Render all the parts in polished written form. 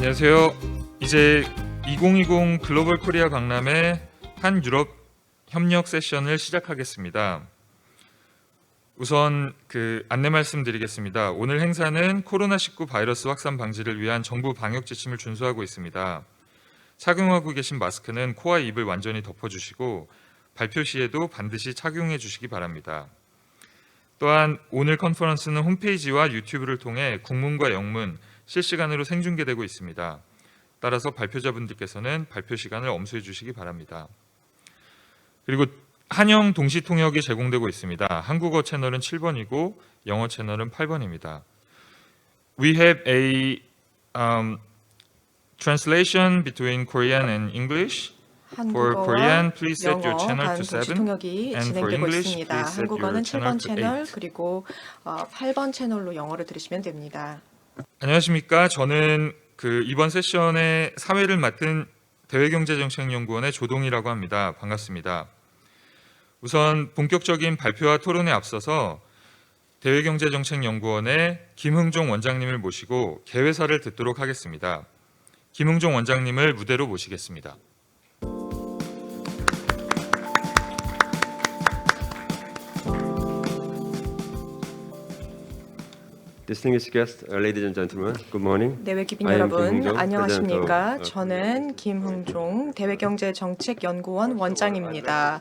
안녕하세요. 이제 2020 글로벌 코리아 박람회 한유럽 협력 세션을 시작하겠습니다. 우선 안내 말씀드리겠습니다. 오늘 행사는 코로나19 바이러스 확산 방지를 위한 정부 방역 지침을 준수하고 있습니다. 착용하고 계신 마스크는 코와 입을 완전히 덮어주시고 발표 시에도 반드시 착용해 주시기 바랍니다. 또한 오늘 컨퍼런스는 홈페이지와 유튜브를 통해 국문과 영문 실시간으로 생중계되고 있습니다. 따라서 발표자분들께서는 발표 시간을 엄수해 주시기 바랍니다. 그리고 한영 동시 통역이 제공되고 있습니다. 한국어 채널은 7번이고 영어 채널은 8번입니다. We have a translation between Korean and English. For Korean, please set your 영어 channel 간 to 동시 7. 통역이 and for 진행되고 English, 있습니다. please set your 한국어는 channel 7번 to 채널 8. 그리고 8번 채널로 영어를 들으시면 됩니다. 안녕하십니까. 저는 이번 세션의 사회를 맡은 대외경제정책연구원의 조동희라고 합니다. 반갑습니다. 우선 본격적인 발표와 토론에 앞서서 대외경제정책연구원의 김흥종 원장님을 모시고 개회사를 듣도록 하겠습니다. 김흥종 원장님을 무대로 모시겠습니다. Distinguished guests, ladies and gentlemen, good morning. 내외기빈 I am 여러분 김흥종, 안녕하십니까? President of 저는 김흥종 대외경제정책연구원 원장입니다.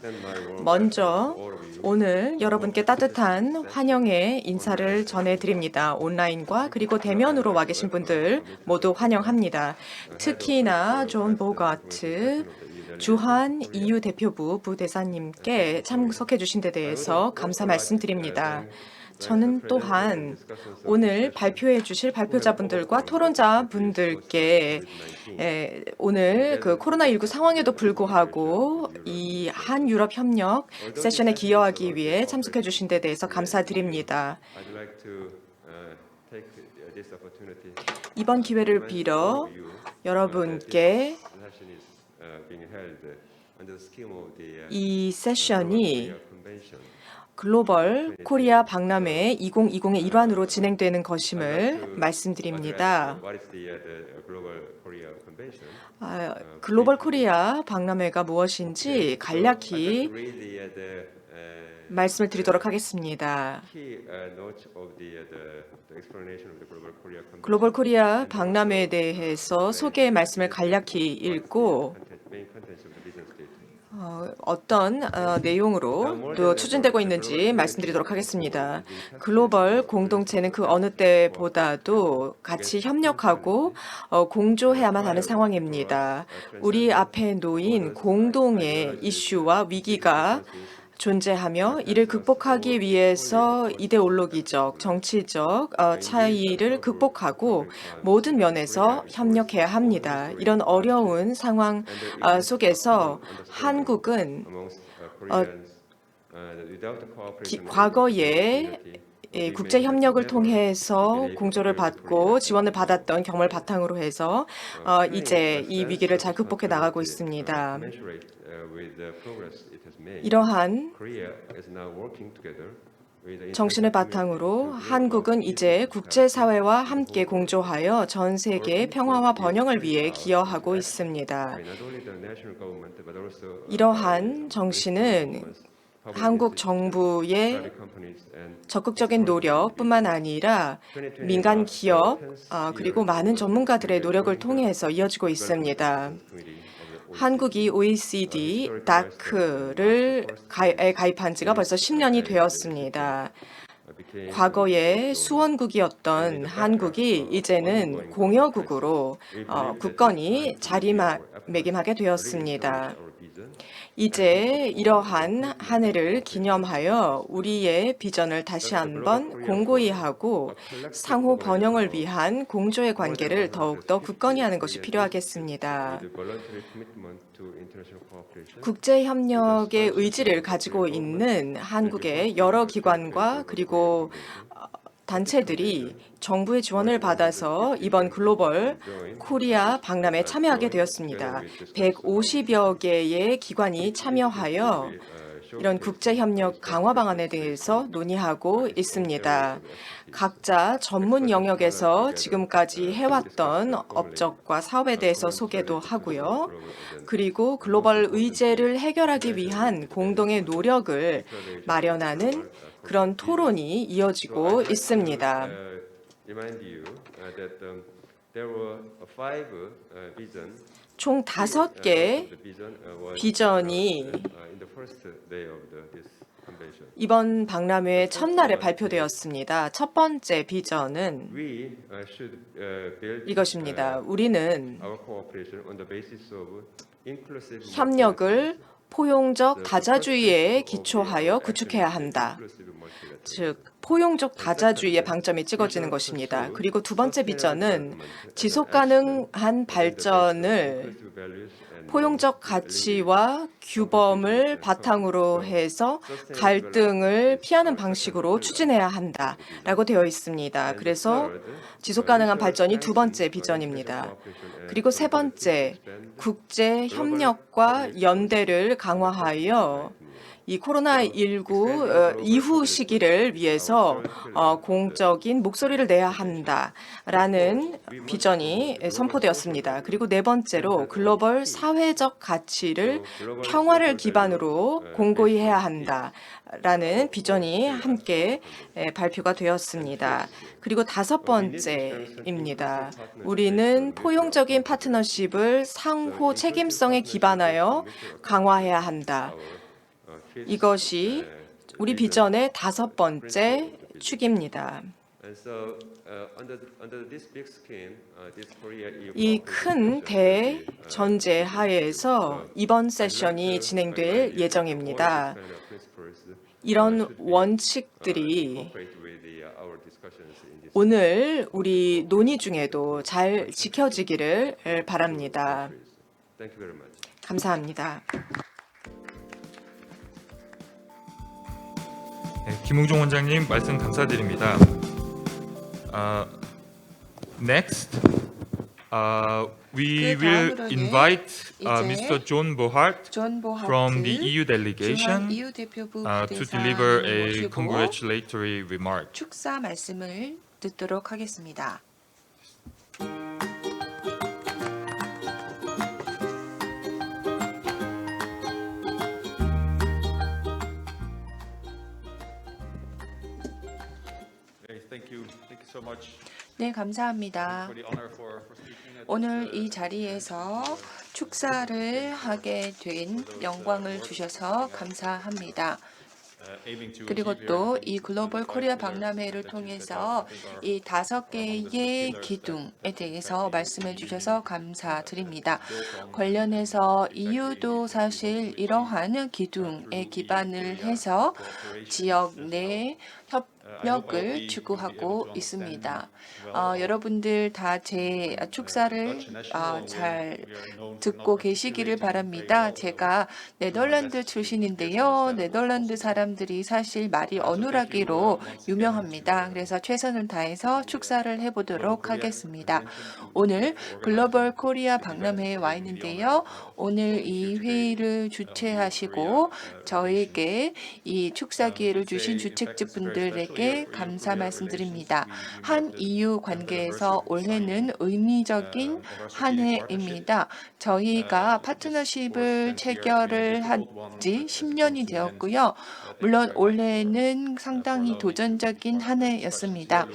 먼저 오늘 여러분께 따뜻한 환영의 인사를 전해드립니다. 온라인과 그리고 대면으로 와 계신 분들 모두 환영합니다. 특히나 존 보가트 주한 EU 대표부 부대사님께 참석해 주신 데 대해서 감사 말씀드립니다. 저는 또한 오늘 발표해 주실 발표자분들과 토론자분들께 오늘 코로나19 상황에도 불구하고 이 한유럽 협력 세션에 기여하기 위해 참석해 주신 데 대해서 감사드립니다. I'd like to take this opportunity. 이번 기회를 빌어 여러분께 The session is being held under the scheme of the 이 세션이 Korea Convention. 글로벌 코리아 박람회 2020의 일환으로 진행되는 것임을 말씀드립니다. What is the Global Korea Convention? 글로벌 코리아 박람회가 무엇인지 간략히 Read the 말씀을 드리도록 하겠습니다. key notes of the explanation of the Global Korea Convention. 글로벌 코리아 박람회에 대해서 소개의 말씀을 간략히 읽고 Main contents of the business statement. 어떤 내용으로 또 추진되고 있는지 말씀드리도록 하겠습니다. 글로벌 공동체는 그 어느 때보다도 같이 협력하고 공조해야만 하는 상황입니다. 우리 앞에 놓인 공동의 이슈와 위기가 존재하며 이를 극복하기 위해서 이데올로기적, 정치적 차이를 극복하고 모든 면에서 협력해야 합니다. 이런 어려운 상황 속에서 한국은 Amongst Koreans, without cooperation, 과거에 국제 협력을 통해서 공조를 받고 지원을 받았던 경험을 바탕으로 해서 이제 이 위기를 잘 극복해 나가고 있습니다. commensurate with the progress it has made. 이러한 Korea is now working together with the 정신을 바탕으로 한국은 이제 국제사회와 함께 공조하여 전 세계의 평화와 번영을 위해 기여하고 있습니다. not only the national government but also 이러한 정신은 한국 정부의 companies and 적극적인 노력뿐만 아니라 민간 기업 그리고 많은 전문가들의 노력을 통해서 이어지고 있습니다. 한국이 OECD 다크를 가입한 지가 벌써 10년이 되었습니다. 과거에 수원국이었던 한국이 이제는 공여국으로 굳건히 자리매김하게 되었습니다. 이제 이러한 한 해를 기념하여 우리의 비전을 다시 한번 공고히 하고 상호 번영을 위한 공조의 관계를 더욱더 굳건히 하는 것이 필요하겠습니다. the voluntary commitment to international cooperation. 국제 협력의 의지를 가지고 있는 한국의 여러 기관과 그리고 단체들이 정부의 지원을 받아서 이번 글로벌 코리아 박람회에 참여하게 되었습니다. 150여 개의 기관이 참여하여 이런 국제 협력 강화 방안에 대해서 논의하고 있습니다. 각자 전문 영역에서 지금까지 해왔던 업적과 사업에 대해서 소개도 하고요. 그리고 글로벌 의제를 해결하기 위한 공동의 노력을 마련하는 그런 토론이 이어지고 있습니다. Remind you that there were 5 visions. 총 5개 비전이 in the first day of this convention. 이번 박람회 첫날에 발표되었습니다. 첫 번째 비전은 We should build 이것입니다. 우리는 our cooperation on the basis of inclusive 협력을 포용적 다자주의에 기초하여 구축해야 한다. 즉, 포용적 다자주의의 방점이 찍어지는 것입니다. 그리고 두 번째 비전은 지속 가능한 발전을 포용적 가치와 규범을 바탕으로 해서 갈등을 피하는 방식으로 추진해야 한다라고 되어 있습니다. 그래서 지속 가능한 발전이 두 번째 비전입니다. 그리고 세 번째, 국제 협력과 연대를 강화하여 이 코로나19 이후 시기를 위해서 공적인 목소리를 내야 한다라는 비전이 선포되었습니다. 그리고 네 번째로 글로벌 사회적 가치를 평화를 기반으로 공고히 해야 한다라는 비전이 함께 발표가 되었습니다. 그리고 다섯 번째입니다. 우리는 포용적인 파트너십을 상호 책임성에 기반하여 강화해야 한다. 이것이 우리 비전의 다섯 번째 축입니다. 이 큰 대전제 하에서 이번 세션이 진행될 예정입니다. 이런 원칙들이 오늘 우리 논의 중에도 잘 지켜지기를 바랍니다. 감사합니다. 네, 김웅종 원장님 말씀 감사드립니다. Next, we will 다음으로는 invite 이제 Mr. John Bohart 존 보하트 from the EU 중앙 delegation EU 대표부 to deliver 부대사를 a 모시고 congratulatory remark. 축사 말씀을 듣도록 하겠습니다. Thank you so much 네, 감사합니다. for the honor for speaking at 오늘 이 자리에서 축사를 하게 된 영광을 주셔서 감사합니다. aiming to 그리고 achieve 또 here 이 글로벌 코리아 박람회를 통해서 이 5개의 기둥에 대해서 말씀해 주셔서 감사드립니다. 관련해서 EU도 사실 이러한 기둥에 기반을 해서 지역 내 협력을 추구하고 있습니다. 여러분들 다 제 축사를 잘 듣고 계시기를 바랍니다. 제가 네덜란드 출신인데요. 네덜란드 사람들이 사실 말이 어눌하기로 유명합니다. 그래서 최선을 다해서 축사를 해보도록 하겠습니다. 오늘 글로벌 코리아 박람회에 와 있는데요. 오늘 이 회의를 주최하시고 저에게 이 축사 기회를 주신 주책집 분들에게 감사 말씀드립니다. 한 EU 관계에서 올해는 의미적인 한 해입니다. 저희가 파트너십을 체결을 한 지 10년이 되었고요. 물론 올해는 상당히 도전적인 한 해였습니다.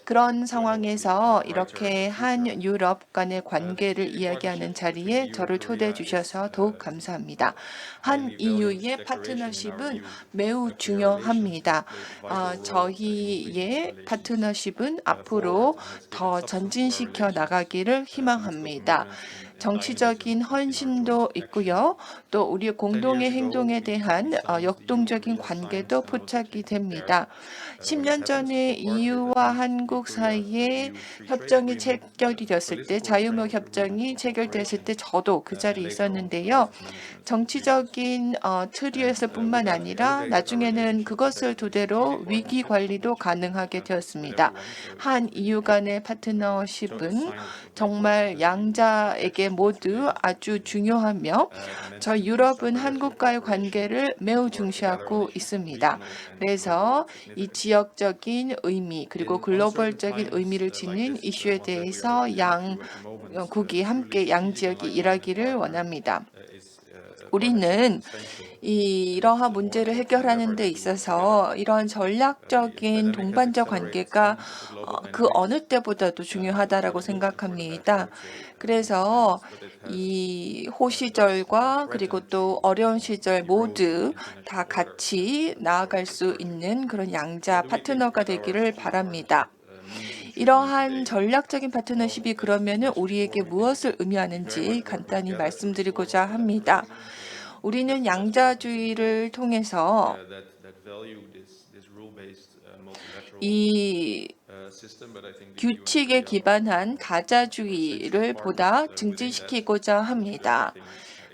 그런 상황에서 이렇게 한 유럽 간의 관계를 이야기하는 자리에 저를 초대해 주셔서 더욱 감사합니다. 한 EU의 파트너십은 매우 중요합니다. 저희의 파트너십은 앞으로 더 전진시켜 나가기를 희망합니다. 정치적인 헌신도 있고요. 또 우리 공동의 행동에 대한 역동적인 관계도 포착이 됩니다. 10년 전에 EU와 한국 사이에 협정이 체결이 됐을 때, 자유무역 협정이 체결됐을 때 저도 그 자리에 있었는데요. 정치적인 틀이었을 뿐만 아니라 나중에는 그것을 토대로 위기 관리도 가능하게 되었습니다. 한 EU 간의 파트너십은 정말 양자에게 모두 아주 중요하며 저희 유럽은 한국과의 관계를 매우 중시하고 있습니다. 그래서 이 지역적인 의미 그리고 글로벌적인 의미를 지닌 이슈에 대해서 양국이 함께 양지역이 일하기를 원합니다. 우리는 이러한 문제를 해결하는 데 있어서 이런 전략적인 동반자 관계가 그 어느 때보다도 중요하다라고 생각합니다. 그래서 이 호시절과 그리고 또 어려운 시절 모두 다 같이 나아갈 수 있는 그런 양자 파트너가 되기를 바랍니다. 이러한 전략적인 파트너십이 그러면은 우리에게 무엇을 의미하는지 간단히 말씀드리고자 합니다. 우리는 양자주의를 통해서 이 규칙에 기반한 다자주의를 보다 증진시키고자 합니다.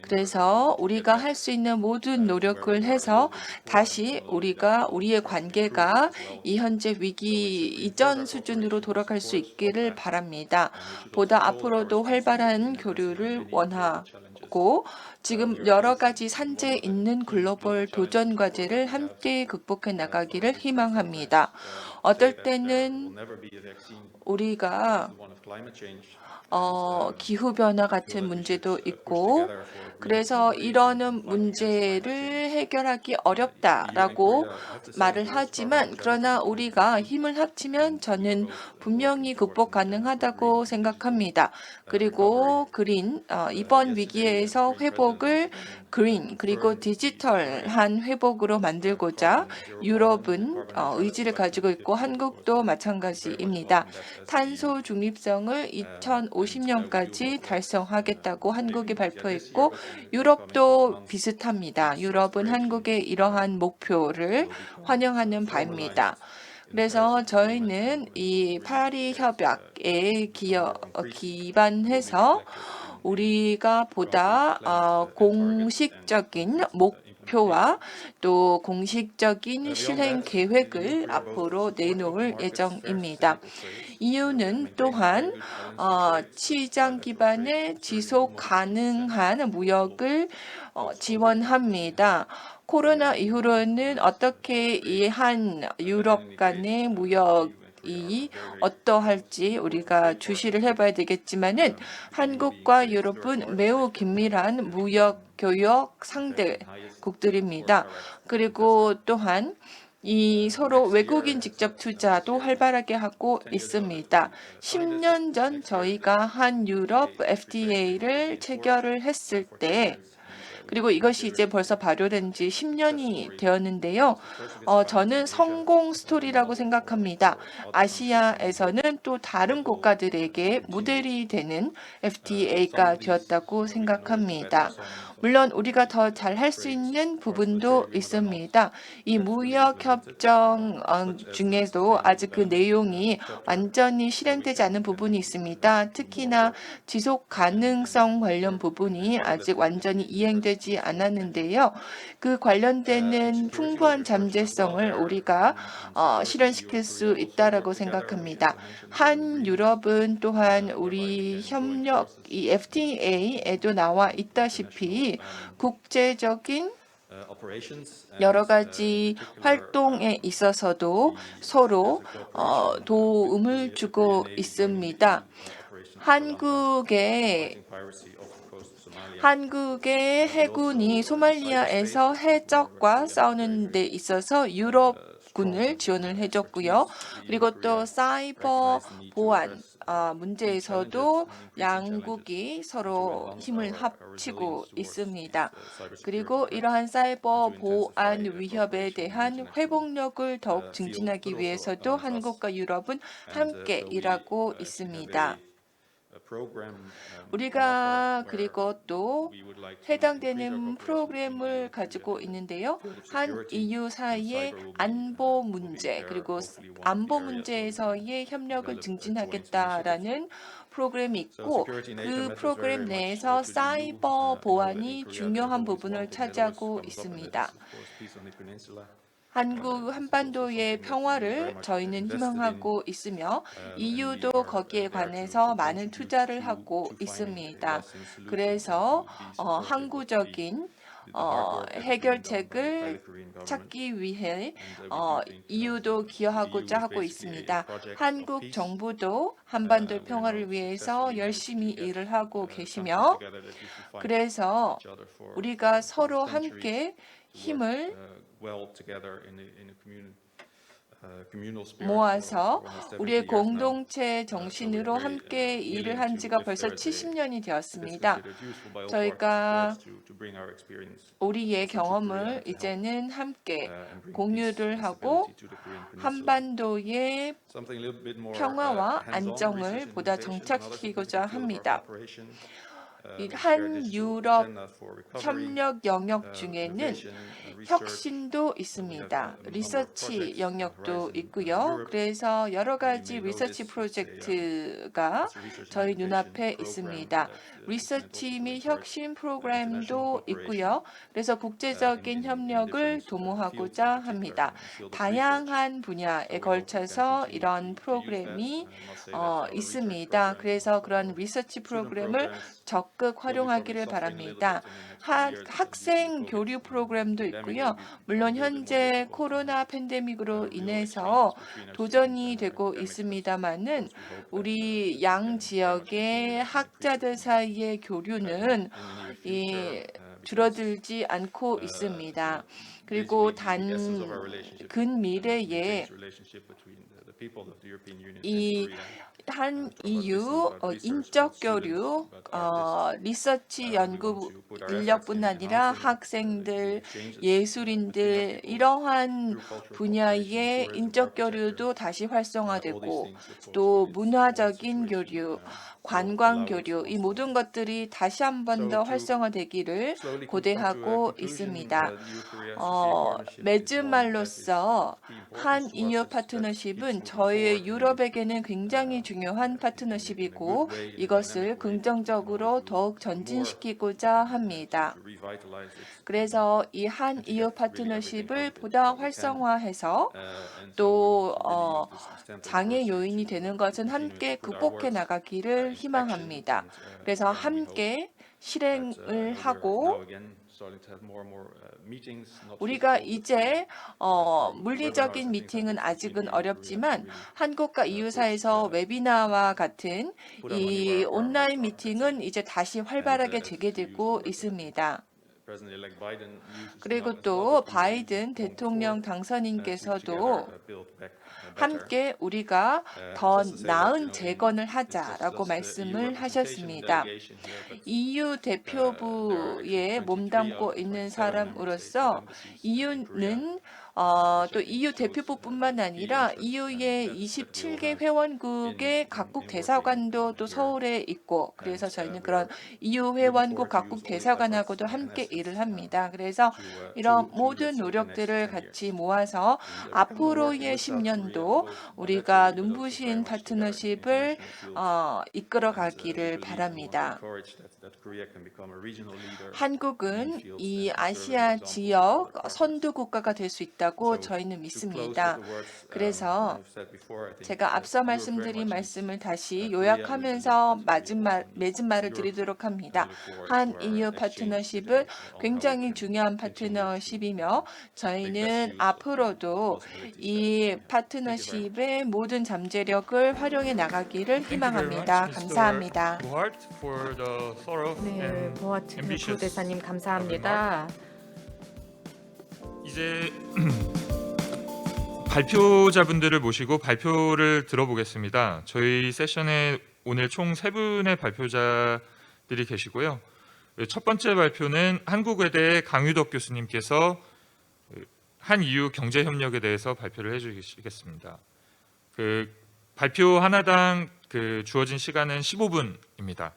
그래서 우리가 할 수 있는 모든 노력을 해서 다시 우리의 관계가 이 현재 위기 이전 수준으로 돌아갈 수 있기를 바랍니다. 보다 앞으로도 활발한 교류를 원하고 지금 여러 가지 산재에 있는 글로벌 도전 과제를 함께 극복해 나가기를 희망합니다. 어떨 때는 우리가 기후변화 같은 문제도 있고 그래서 이러는 문제를 해결하기 어렵다라고 말을 하지만 그러나 우리가 힘을 합치면 저는 분명히 극복 가능하다고 생각합니다. 그리고 이번 위기에서 회복을 그린 그리고 디지털한 회복으로 만들고자 유럽은 의지를 가지고 있고 한국도 마찬가지입니다. 탄소 중립성을 2050년까지 달성하겠다고 한국이 발표했고 유럽도 비슷합니다. 유럽은 한국의 이러한 목표를 환영하는 바입니다. 그래서 저희는 이 파리 협약에 기반해서 우리가 보다 공식적인 목표와 또 공식적인 실행 계획을 앞으로 내놓을 예정입니다. 이유는 또한 시장 기반의 지속 가능한 무역을 지원합니다. 코로나 이후로는 어떻게 이 한 유럽 간의 무역이 어떠할지 우리가 주시를 해봐야 되겠지만은 한국과 유럽은 매우 긴밀한 무역 교역 상대국들입니다. 그리고 또한 이 서로 외국인 직접 투자도 활발하게 하고 있습니다. 10년 전 저희가 한 유럽 FTA를 체결을 했을 때 그리고 이것이 이제 벌써 발효된 지 10년이 되었는데요. 저는 성공 스토리라고 생각합니다. 아시아에서는 또 다른 국가들에게 모델이 되는 FTA가 되었다고 생각합니다. 물론 우리가 더 잘 할 수 있는 부분도 있습니다. 이 무역협정 중에도 아직 그 내용이 완전히 실행되지 않은 부분이 있습니다. 특히나 지속 가능성 관련 부분이 아직 완전히 이행되지 않았는데요. 그 관련되는 풍부한 잠재성을 우리가 실현시킬 수 있다라고 생각합니다. 한 유럽은 또한 우리 협력 이 FTA에도 나와 있다시피 국제적인 여러 가지 활동에 있어서도 서로 도움을 주고 있습니다. 한국의 해군이 소말리아에서 해적과 싸우는 데 있어서 유럽군을 지원을 해줬고요. 그리고 또 사이버 보안 문제에서도 양국이 서로 힘을 합치고 있습니다. 그리고 이러한 사이버 보안 위협에 대한 회복력을 더욱 증진하기 위해서도 한국과 유럽은 함께 일하고 있습니다. 우리가 그리고 또 해당되는 프로그램을 가지고 있는데요. 한 EU 사이의 안보 문제 그리고 안보 문제에서의 협력을 증진하겠다라는 프로그램이 있고 그 프로그램 내에서 사이버 보안이 중요한 부분을 차지하고 있습니다. 한국 한반도의 평화를 저희는 희망하고 있으며 EU도 거기에 관해서 많은 투자를 하고 있습니다. 그래서 항구적인 해결책을 찾기 위해 EU도 기여하고자 하고 있습니다. 한국 정부도 한반도 평화를 위해서 열심히 일을 하고 계시며 그래서 우리가 서로 함께 힘을 모아서 우리의 공동체 정신으로 함께 일을 한 지가 벌써 70년이 되었습니다. 저희가 우리의 경험을 이제는 함께 공유를 하고 한반도의 평화와 안정을 보다 정착시키고자 합니다. 이 한유럽 협력 영역 중에는 혁신도 있습니다. 리서치 영역도 있고요. 그래서 여러 가지 리서치 프로젝트가 저희 눈앞에 있습니다. 리서치 및 혁신 프로그램도 있고요. 그래서 국제적인 협력을 도모하고자 합니다. 다양한 분야에 걸쳐서 이런 프로그램이 있습니다. 그래서 그런 리서치 프로그램을 적극 활용하기를 바랍니다. 학생 교류 프로그램도 있고요. 물론 현재 코로나 팬데믹으로 인해서 도전이 되고 있습니다만은 우리 양 지역의 학자들 사이의 교류는 줄어들지 않고 있습니다. 그리고 근미래에 이 한 EU 인적 교류, 리서치 연구 인력뿐 아니라 학생들, 예술인들 이러한 분야의 인적 교류도 다시 활성화되고 또 문화적인 교류, 관광 교류 이 모든 것들이 다시 한 번 더 활성화되기를 고대하고 있습니다. 맺은 말로써 한 EU 파트너십은 저희 유럽에게는 굉장히 중요한 파트너십이고 이것을 긍정적으로 더욱 전진시키고자 합니다. 그래서 이 한 EU 파트너십을 보다 활성화해서 또 장애 요인이 되는 것은 함께 극복해 나가기를 희망합니다. 그래서 함께 실행을 하고 우리가 이제 물리적인 미팅은 아직은 어렵지만 한국과 EU 사이에서 웨비나와 같은 이 온라인 미팅은 이제 다시 활발하게 재개되고 있습니다. 그리고 또 바이든 대통령 당선인께서도 함께 우리가 더 나은 재건을 하자라고 말씀을 하셨습니다. EU 대표부에 몸담고 있는 사람으로서 EU는 또 EU 대표부뿐만 아니라 EU의 27개 회원국의 각국 대사관도 또 서울에 있고 그래서 저희는 그런 EU 회원국 각국 대사관하고도 함께 일을 합니다. 그래서 이런 모든 노력들을 같이 모아서 앞으로의 10년도 우리가 눈부신 파트너십을 이끌어가기를 바랍니다. 한국은 이 아시아 지역 선도 국가가 될 수 있다고 저희는 믿습니다. 그래서 제가 앞서 말씀드린 말씀을 다시 요약하면서 맺은 말을 드리도록 합니다. 한 EU 파트너십은 굉장히 중요한 파트너십이며 저희는 앞으로도 이 파트너십의 모든 잠재력을 활용해 나가기를 희망합니다. 감사합니다. 네, 보아트 부대사님 감사합니다. 이제 발표자분들을 모시고 발표를 들어보겠습니다. 저희 세션에 오늘 총 3분의 발표자들이 계시고요. 첫 번째 발표는 한국외대 강유덕 교수님께서 한 EU 경제협력에 대해서 발표를 해주시겠습니다. 발표 하나당 주어진 시간은 15분입니다.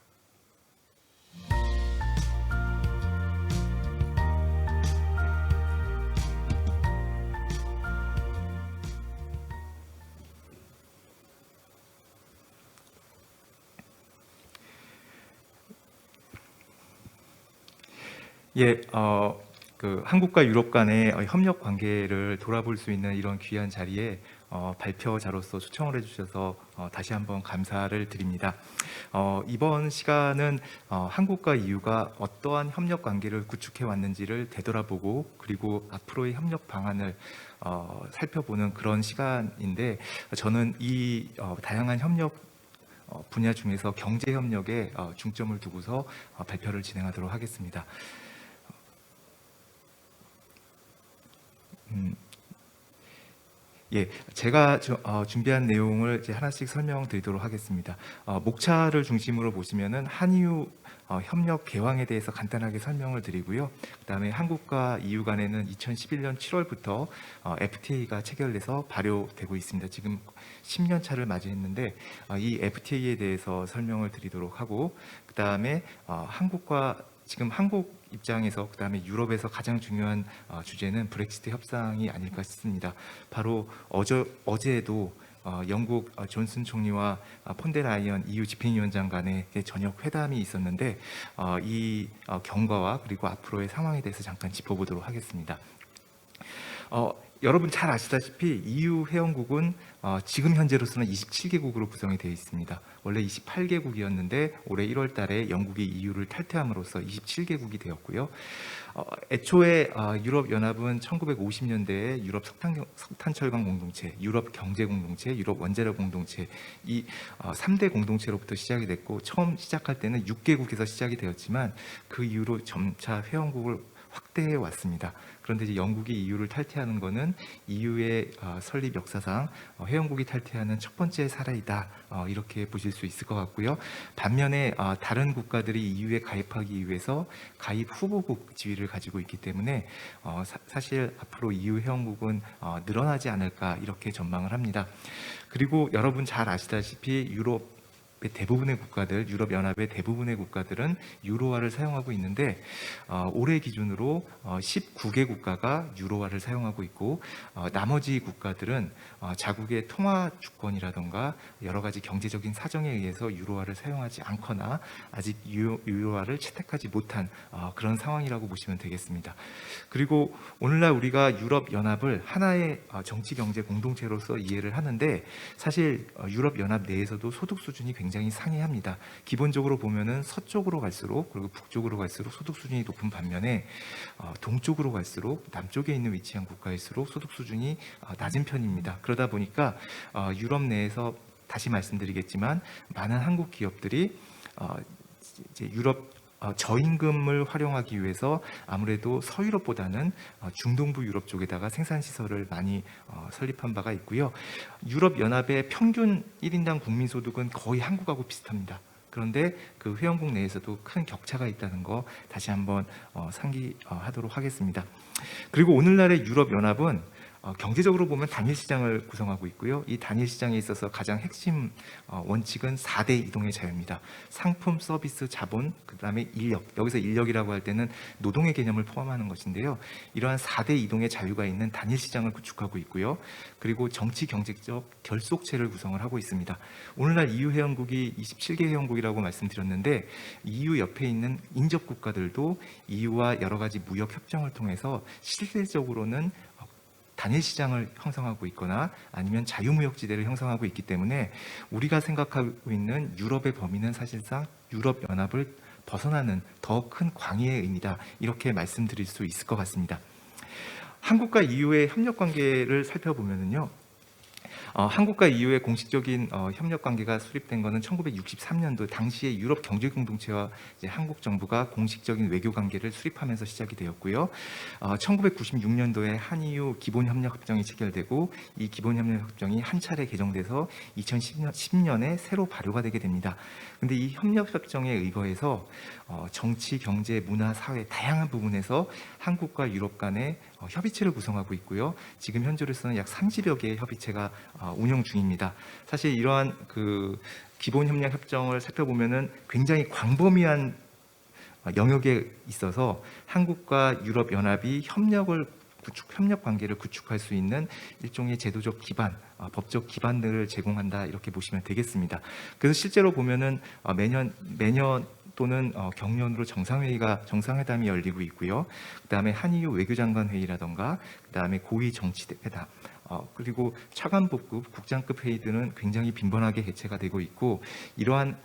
예, 그 한국과 유럽 간의 협력 관계를 돌아볼 수 있는 이런 귀한 자리에 발표자로서 초청을 해주셔서 다시 한번 감사를 드립니다. 이번 시간은 한국과 EU가 어떠한 협력 관계를 구축해 왔는지를 되돌아보고 그리고 앞으로의 협력 방안을 살펴보는 그런 시간인데 저는 이 다양한 협력 분야 중에서 경제 협력에 중점을 두고서 발표를 진행하도록 하겠습니다. 예, 제가 준비한 내용을 이제 하나씩 설명드리도록 하겠습니다. 목차를 중심으로 보시면은 한EU 협력 개방에 대해서 간단하게 설명을 드리고요. 그다음에 한국과 EU 간에는 2011년 7월부터 FTA가 체결돼서 발효되고 있습니다. 지금 10년 차를 맞이했는데 이 FTA에 대해서 설명을 드리도록 하고 그다음에 지금 한국 입장에서 그다음에 유럽에서 가장 중요한 주제는 브렉시트 협상이 아닐까 싶습니다. 바로 어제도 영국 존슨 총리와 폰데라이언 EU 집행위원장 간의 저녁 회담이 있었는데 이 경과와 그리고 앞으로의 상황에 대해서 잠깐 짚어보도록 하겠습니다. 여러분 잘 아시다시피 EU 회원국은 지금 현재로서는 27개국으로 구성이 되어 있습니다. 원래 28개국이었는데 올해 1월 달에 영국이 EU를 탈퇴함으로써 27개국이 되었고요. 애초에 유럽연합은 1950년대에 유럽 석탄철강 공동체, 유럽 경제 공동체, 유럽 원자력 공동체 이 3대 공동체로부터 시작이 됐고 처음 시작할 때는 6개국에서 시작이 되었지만 그 이후로 점차 회원국을 확대해 왔습니다. 그런데 이제 영국이 EU를 탈퇴하는 것은 EU의 설립 역사상 회원국이 탈퇴하는 첫 번째 사례이다. 이렇게 보실 수 있을 것 같고요. 반면에 다른 국가들이 EU에 가입하기 위해서 가입 후보국 지위를 가지고 있기 때문에 사실 앞으로 EU 회원국은 늘어나지 않을까 이렇게 전망을 합니다. 그리고 여러분 잘 아시다시피 대부분의 국가들, 유럽연합의 대부분의 국가들은 유로화를 사용하고 있는데 올해 기준으로 19개 국가가 유로화를 사용하고 있고 나머지 국가들은 자국의 통화 주권이라던가 여러 가지 경제적인 사정에 의해서 유로화를 사용하지 않거나 아직 유로화를 채택하지 못한 그런 상황이라고 보시면 되겠습니다. 그리고 오늘날 우리가 유럽연합을 하나의 정치 경제 공동체로서 이해를 하는데 사실 유럽연합 내에서도 소득 수준이 굉장히 상이합니다. 기본적으로 보면은 서쪽으로 갈수록 그리고 북쪽으로 갈수록 소득 수준이 높은 반면에 동쪽으로 갈수록 남쪽에 있는 위치한 국가일수록 소득 수준이 낮은 편입니다. 그러다 보니까 유럽 내에서 다시 말씀드리겠지만 많은 한국 기업들이 이제 유럽 저임금을 활용하기 위해서 아무래도 서유럽보다는 중동부 유럽 쪽에다가 생산 시설을 많이 설립한 바가 있고요. 유럽 연합의 평균 1인당 국민 소득은 거의 한국하고 비슷합니다. 그런데 그 회원국 내에서도 큰 격차가 있다는 거 다시 한번 상기하도록 하겠습니다. 그리고 오늘날의 유럽 연합은 경제적으로 보면 단일 시장을 구성하고 있고요. 이 단일 시장에 있어서 가장 핵심 원칙은 4대 이동의 자유입니다. 상품, 서비스, 자본, 그다음에 인력. 여기서 인력이라고 할 때는 노동의 개념을 포함하는 것인데요. 이러한 4대 이동의 자유가 있는 단일 시장을 구축하고 있고요. 그리고 정치 경제적 결속체를 구성을 하고 있습니다. 오늘날 EU 회원국이 27개 회원국이라고 말씀드렸는데 EU 옆에 있는 인접 국가들도 EU와 여러 가지 무역 협정을 통해서 실질적으로는 단일 시장을 형성하고 있거나 아니면 자유무역지대를 형성하고 있기 때문에 우리가 생각하고 있는 유럽의 범위는 사실상 유럽연합을 벗어나는 더 큰 광의의 의미다. 이렇게 말씀드릴 수 있을 것 같습니다. 한국과 EU의 협력 관계를 살펴보면요. 한국과 EU의 공식적인 협력 관계가 수립된 것은 1963년도 당시에 유럽 경제 공동체와 이제 한국 정부가 공식적인 외교 관계를 수립하면서 시작이 되었고요. 1996년도에 한EU 기본협력 협정이 체결되고 이 기본협력 협정이 한 차례 개정돼서 2010년에 새로 발효가 되게 됩니다. 근데 이 협력 협정에 의거해서 정치, 경제, 문화, 사회 다양한 부분에서 한국과 유럽 간의 협의체를 구성하고 있고요. 지금 현재로서는 약 30여 개의 협의체가 운영 중입니다. 사실 이러한 그 기본 협력 협정을 살펴보면은 굉장히 광범위한 영역에 있어서 한국과 유럽 연합이 협력 관계를 구축할 수 있는 일종의 제도적 기반, 법적 기반들을 제공한다 이렇게 보시면 되겠습니다. 그래서 실제로 보면은 매년 또는 경련으로 정상회담이 열리고 있고요. 그다음에 한EU 외교장관 회의라던가 그다음에 고위 정치회담 그리고 차관복급 국장급 회의들은 굉장히 빈번하게 개최가 되고 있고 이러한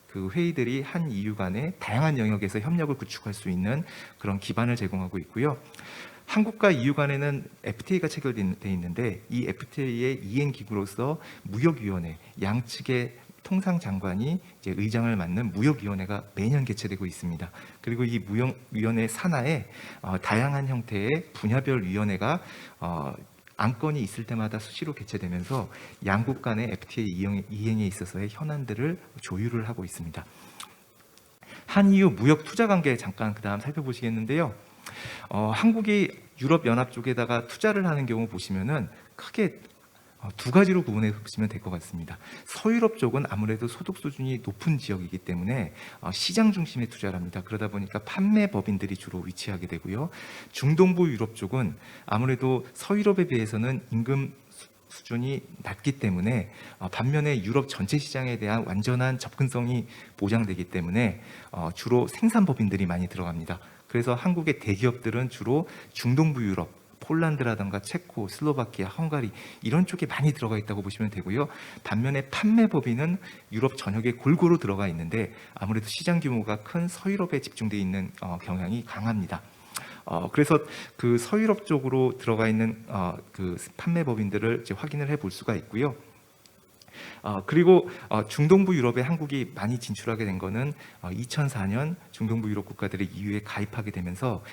그 회의들이 한 EU 간의 다양한 영역에서 협력을 구축할 수 있는 그런 기반을 제공하고 있고요. 한국과 EU 간에는 FTA가 체결되어 있는데 이 FTA의 이행 기구로서 무역위원회 양측의 통상장관이 이제 의장을 맡는 무역위원회가 매년 개최되고 있습니다. 그리고 이 무역위원회 산하에 다양한 형태의 분야별 위원회가 안건이 있을 때마다 수시로 개최되면서 양국 간의 FTA 이행에 있어서의 현안들을 조율을 하고 있습니다. 한EU 무역 투자 관계 잠깐 그다음 살펴보시겠는데요. 한국이 유럽 연합 쪽에다가 투자를 하는 경우 보시면은 크게 두 가지로 구분해 보시면 될 것 같습니다. 서유럽 쪽은 아무래도 소득 수준이 높은 지역이기 때문에 시장 중심의 투자를 합니다. 그러다 보니까 판매 법인들이 주로 위치하게 되고요. 중동부 유럽 쪽은 아무래도 서유럽에 비해서는 임금 수준이 낮기 때문에 반면에 유럽 전체 시장에 대한 완전한 접근성이 보장되기 때문에 주로 생산법인들이 많이 들어갑니다. 그래서 한국의 대기업들은 주로 중동부 유럽, 폴란드라든가 체코, 슬로바키아, 헝가리 이런 쪽에 많이 들어가 있다고 보시면 되고요. 반면에 판매법인은 유럽 전역에 골고루 들어가 있는데 아무래도 시장 규모가 큰 서유럽에 집중되어 있는 경향이 강합니다. 그래서 그 서유럽 쪽으로 들어가 있는 그 판매법인들을 이제 확인을 해볼 수가 있고요. 그리고 중동부 유럽에 한국이 많이 진출하게 된 거는 2004년 중동부 유럽 국가들이 EU에 가입하게 되면서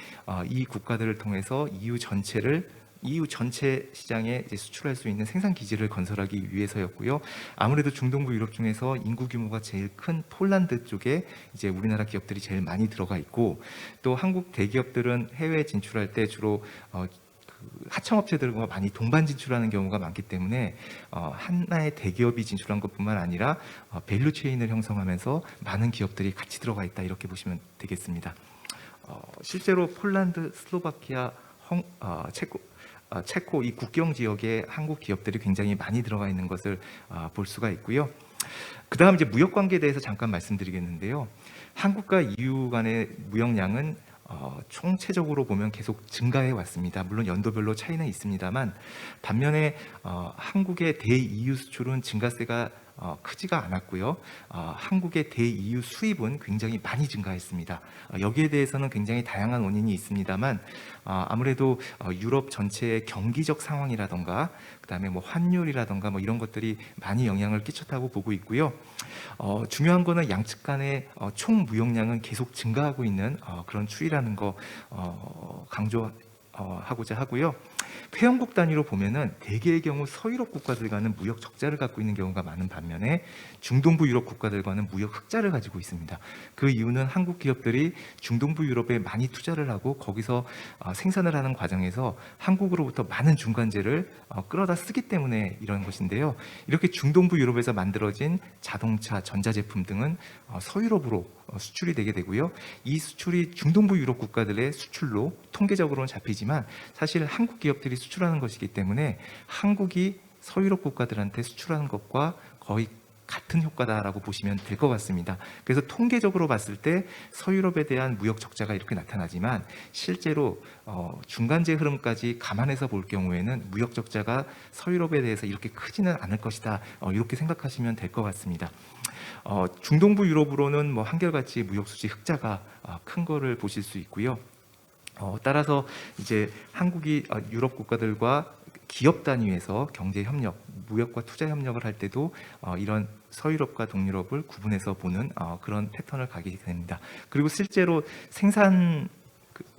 이 국가들을 통해서 EU 전체 시장에 이제 수출할 수 있는 생산 기지를 건설하기 위해서였고요. 아무래도 중동부 유럽 중에서 인구 규모가 제일 큰 폴란드 쪽에 이제 우리나라 기업들이 제일 많이 들어가 있고 또 한국 대기업들은 해외 진출할 때 주로 하청업체들과 많이 동반 진출하는 경우가 많기 때문에 하나의 대기업이 진출한 것뿐만 아니라 밸류 체인을 형성하면서 많은 기업들이 같이 들어가 있다 이렇게 보시면 되겠습니다. 실제로 폴란드, 슬로바키아, 체코 이 국경 지역에 한국 기업들이 굉장히 많이 들어가 있는 것을 볼 수가 있고요. 그다음 이제 무역 관계에 대해서 잠깐 말씀드리겠는데요. 한국과 EU 간의 무역량은 총체적으로 보면 계속 증가해 왔습니다. 물론 연도별로 차이는 있습니다만 반면에 한국의 대-EU 수출은 증가세가 크지가 않았고요. 한국의 대-EU 수입은 굉장히 많이 증가했습니다. 여기에 대해서는 굉장히 다양한 원인이 있습니다만 아무래도 유럽 전체의 경기적 상황이라던가 그다음에 뭐 환율이라던가 뭐 이런 것들이 많이 영향을 끼쳤다고 보고 있고요. 중요한 거는 양측 간의 총 무역량은 계속 증가하고 있는 그런 추이라는 거 강조하고자 하고요. 회원국 단위로 보면은 대개의 경우 서유럽 국가들과는 무역 적자를 갖고 있는 경우가 많은 반면에 중동부 유럽 국가들과는 무역 흑자를 가지고 있습니다. 그 이유는 한국 기업들이 중동부 유럽에 많이 투자를 하고 거기서 생산을 하는 과정에서 한국으로부터 많은 중간재를 끌어다 쓰기 때문에 이런 것인데요. 이렇게 중동부 유럽에서 만들어진 자동차, 전자제품 등은 서유럽으로 수출이 되게 되고요. 이 수출이 중동부 유럽 국가들의 수출로 통계적으로는 잡히지만 사실 한국 기업들이 수출하는 것이기 때문에 한국이 서유럽 국가들한테 수출하는 것과 거의 같은 효과다라고 보시면 될 것 같습니다. 그래서 통계적으로 봤을 때 서유럽에 대한 무역 적자가 이렇게 나타나지만 실제로 중간재 흐름까지 감안해서 볼 경우에는 무역 적자가 서유럽에 대해서 이렇게 크지는 않을 것이다. 이렇게 생각하시면 될 것 같습니다. 중동부 유럽으로는 뭐 한결같이 무역 수지 흑자가 큰 거를 보실 수 있고요. 따라서 이제 한국이 유럽 국가들과 기업 단위에서 경제 협력, 무역과 투자 협력을 할 때도 이런 서유럽과 동유럽을 구분해서 보는 그런 패턴을 가게 됩니다. 그리고 실제로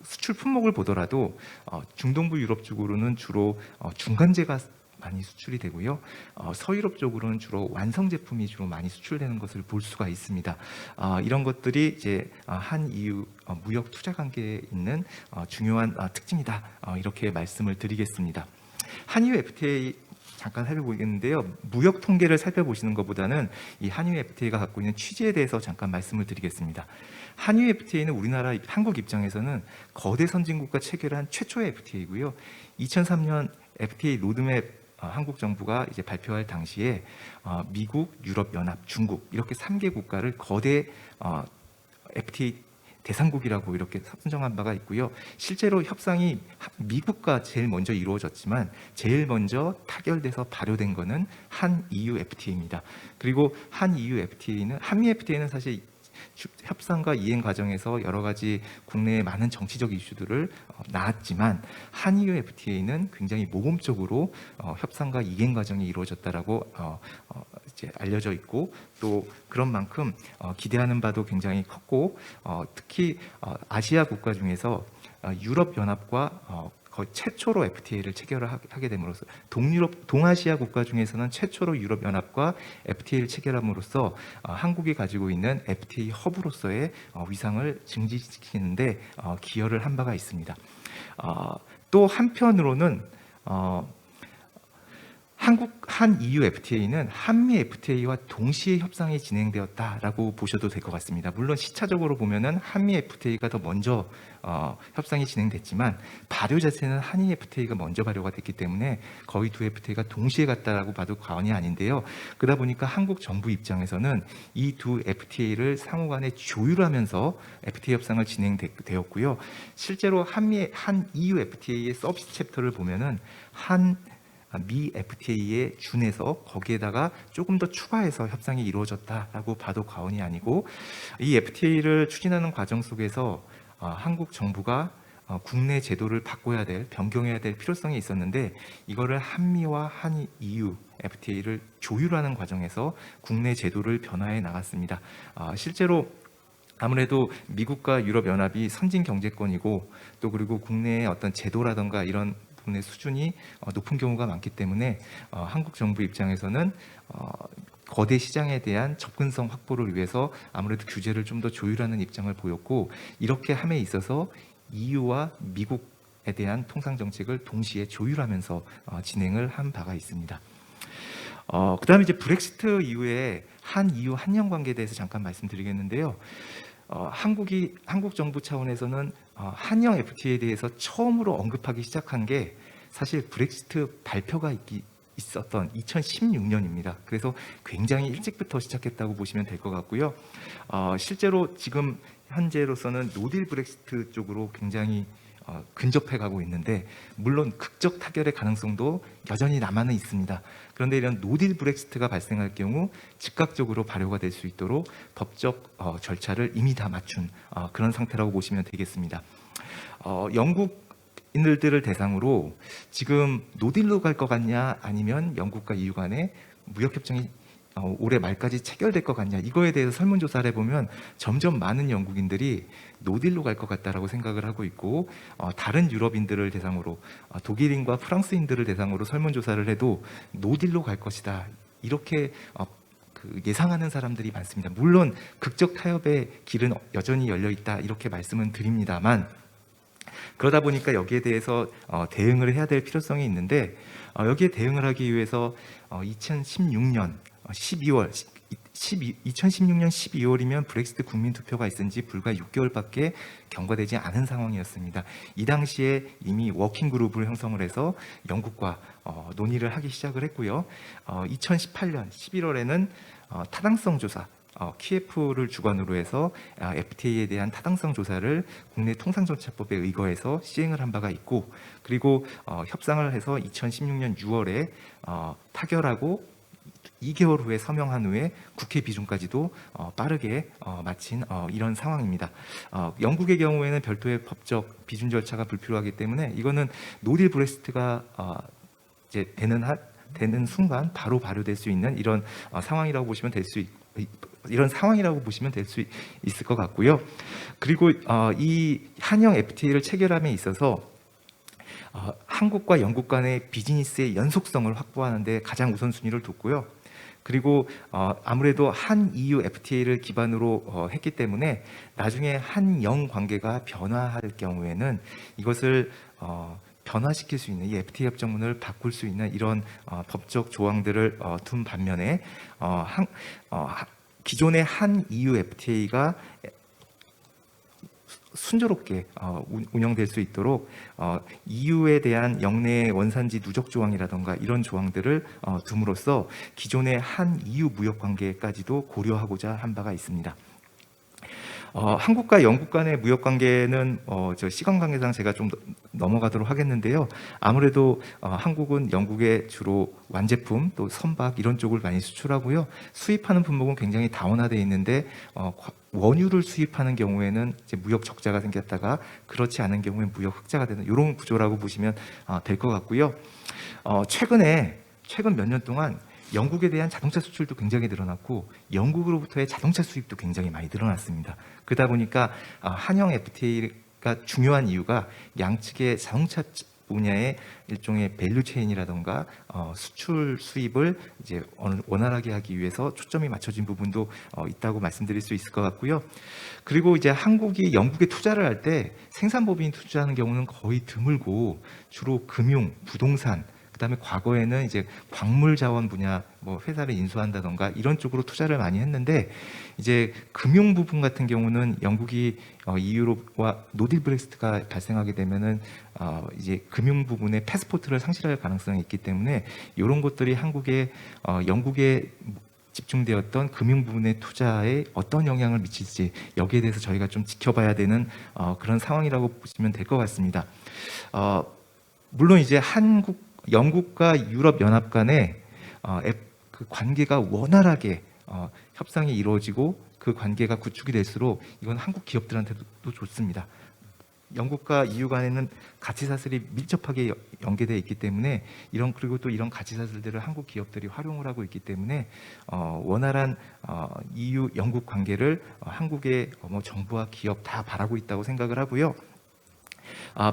수출 품목을 보더라도 중동부 유럽 쪽으로는 주로 중간재가 많이 수출이 되고요. 서유럽 쪽으로는 주로 완성 제품이 주로 많이 수출되는 것을 볼 수가 있습니다. 이런 것들이 이제 한 EU 무역 투자 관계에 있는 중요한 특징이다. 이렇게 말씀을 드리겠습니다. 한EU FTA 잠깐 살펴보겠는데요. 무역 통계를 살펴보시는 것보다는 이 한EU FTA가 갖고 있는 취지에 대해서 잠깐 말씀을 드리겠습니다. 한EU FTA는 우리나라 한국 입장에서는 거대 선진국과 체결한 최초의 FTA이고요. 2003년 FTA 로드맵 한국 정부가 이제 발표할 당시에 미국, 유럽 연합, 중국 이렇게 3개 국가를 거대 FTA 대상국이라고 이렇게 선정한 바가 있고요. 실제로 협상이 미국과 제일 먼저 이루어졌지만 제일 먼저 타결돼서 발효된 거는 한 EU FTA입니다. 그리고 한 EU FTA는 한미 FTA는 사실 협상과 이행 과정에서 여러 가지 국내의 많은 정치적 이슈들을 낳았지만 한 EU FTA는 굉장히 모범적으로 협상과 이행 과정이 이루어졌다라고 이제 알려져 있고 또 그런 만큼 기대하는 바도 굉장히 컸고 특히 아시아 국가 중에서 유럽 연합과 거의 최초로 FTA를 체결을 하게 됨으로써 동아시아 국가 중에서는 최초로 유럽 연합과 FTA를 체결함으로써 한국이 가지고 있는 FTA 허브로서의 위상을 증진시키는데 기여를 한 바가 있습니다. 또 한편으로는 한 EU FTA는 한미 FTA와 동시에 협상이 진행되었다라고 보셔도 될 것 같습니다. 물론 시차적으로 보면은 한미 FTA가 더 먼저 협상이 진행됐지만 발효 자체는 한미 FTA가 먼저 발효가 됐기 때문에 거의 두 FTA가 동시에 갔다라고 봐도 과언이 아닌데요. 그러다 보니까 한국 정부 입장에서는 이 두 FTA를 상호간에 조율하면서 FTA 협상을 진행되었고요. 실제로 한 EU FTA의 서비스 챕터를 보면은 미 FTA에 준해서 거기에다가 조금 더 추가해서 협상이 이루어졌다라고 봐도 과언이 아니고 이 FTA를 추진하는 과정 속에서 한국 정부가 국내 제도를 바꿔야 될, 변경해야 될 필요성이 있었는데 이거를 한미와 한 EU FTA를 조율하는 과정에서 국내 제도를 변화해 나갔습니다. 실제로 아무래도 미국과 유럽 연합이 선진 경제권이고 또 그리고 국내의 어떤 제도라든가 이런 부분의 수준이 높은 경우가 많기 때문에 한국 정부 입장에서는 거대 시장에 대한 접근성 확보를 위해서 아무래도 규제를 좀 더 조율하는 입장을 보였고 이렇게 함에 있어서 EU와 미국에 대한 통상 정책을 동시에 조율하면서 진행을 한 바가 있습니다. 그다음에 이제 브렉시트 이후에 한 EU 한영 관계에 대해서 잠깐 말씀드리겠는데요. 한국 정부 차원에서는 한영 FTA에 대해서 처음으로 언급하기 시작한 게 사실 브렉시트 발표가 있었던 2016년입니다. 그래서 굉장히 일찍부터 시작했다고 보시면 될 것 같고요. 실제로 지금 현재로서는 노딜 브렉시트 쪽으로 굉장히 근접해 가고 있는데 물론 극적 타결의 가능성도 여전히 남아는 있습니다. 그런데 이런 노딜 브렉시트가 발생할 경우 즉각적으로 발효가 될 수 있도록 법적 절차를 이미 다 맞춘 그런 상태라고 보시면 되겠습니다. 영국인들을 대상으로 지금 노딜로 갈 것 같냐 아니면 영국과 EU 간의 무역협정이 올해 말까지 체결될 것 같냐 이거에 대해서 설문조사를 해보면 점점 많은 영국인들이 노딜로 갈 것 같다라고 생각을 하고 있고 다른 유럽인들을 대상으로 독일인과 프랑스인들을 대상으로 설문조사를 해도 노딜로 갈 것이다 이렇게 예상하는 사람들이 많습니다. 물론 극적 타협의 길은 여전히 열려 있다 이렇게 말씀은 드립니다만 그러다 보니까 여기에 대해서 대응을 해야 될 필요성이 있는데 여기에 대응을 하기 위해서 2016년 12월이면 브렉시트 국민투표가 있은 지 불과 6개월밖에 경과되지 않은 상황이었습니다. 이 당시에 이미 워킹그룹을 형성을 해서 영국과 논의를 하기 시작을 했고요. 2018년 11월에는 타당성 조사 키예프를 주관으로 해서 FTA에 대한 타당성 조사를 국내 통상정책법에 의거해서 시행을 한 바가 있고 그리고 협상을 해서 2016년 6월에 타결하고 2개월 후에 서명한 후에 국회 비준까지도 빠르게 마친 이런 상황입니다. 영국의 경우에는 별도의 법적 비준 절차가 불필요하기 때문에 이거는 노딜 브렉시트가 이제 되는 순간 바로 발효될 수 있는 이런 상황이라고 보시면 될 수 있을 것 같고요. 그리고 이 한영 FTA를 체결함에 있어서 한국과 영국 간의 비즈니스의 연속성을 확보하는 데 가장 우선순위를 뒀고요. 그리고 아무래도 한 EU FTA를 기반으로 했기 때문에 나중에 한영 관계가 변화할 경우에는 이것을 변화시킬 수 있는 이 FTA 협정문을 바꿀 수 있는 이런 법적 조항들을 둔 반면에 기존의 한 EU FTA가 순조롭게 운영될 수 있도록 EU에 대한 영내 원산지 누적 조항이라던가 이런 조항들을 둠으로써 기존의 한 EU 무역 관계까지도 고려하고자 한 바가 있습니다. 한국과 영국 간의 무역 관계는 저 시간 관계상 제가 좀 넘어가도록 하겠는데요. 아무래도 한국은 영국에 주로 완제품 또 선박 이런 쪽을 많이 수출하고요. 수입하는 품목은 굉장히 다원화되어 있는데 원유를 수입하는 경우에는 이제 무역 적자가 생겼다가 그렇지 않은 경우에 무역 흑자가 되는 이런 구조라고 보시면 될 것 같고요. 최근 몇 년 동안 영국에 대한 자동차 수출도 굉장히 늘어났고 영국으로부터의 자동차 수입도 굉장히 많이 늘어났습니다. 그러다 보니까 한영 FTA가 중요한 이유가 양측의 자동차 분야의 일종의 밸류 체인이라던가 수출 수입을 이제 원활하게 하기 위해서 초점이 맞춰진 부분도 있다고 말씀드릴 수 있을 것 같고요. 그리고 이제 한국이 영국에 투자를 할 때 생산법인 투자하는 경우는 거의 드물고 주로 금융, 부동산 그다음에 과거에는 이제 광물 자원 분야 뭐 회사를 인수한다던가 이런 쪽으로 투자를 많이 했는데 이제 금융 부분 같은 경우는 영국이 EU와 노딜 브렉시트가 발생하게 되면은 이제 금융 부분의 패스포트를 상실할 가능성이 있기 때문에 이런 것들이 영국에 집중되었던 금융 부분의 투자에 어떤 영향을 미칠지 여기에 대해서 저희가 좀 지켜봐야 되는 그런 상황이라고 보시면 될 것 같습니다. 물론 이제 영국과 유럽 연합 간의 그 관계가 원활하게 협상이 이루어지고 그 관계가 구축이 될수록 이건 한국 기업들한테도 좋습니다. 영국과 EU 간에는 가치 사슬이 밀접하게 연계되어 있기 때문에 그리고 또 이런 가치 사슬들을 한국 기업들이 활용을 하고 있기 때문에 원활한 EU 영국 관계를 한국의 정부와 기업 다 바라고 있다고 생각을 하고요.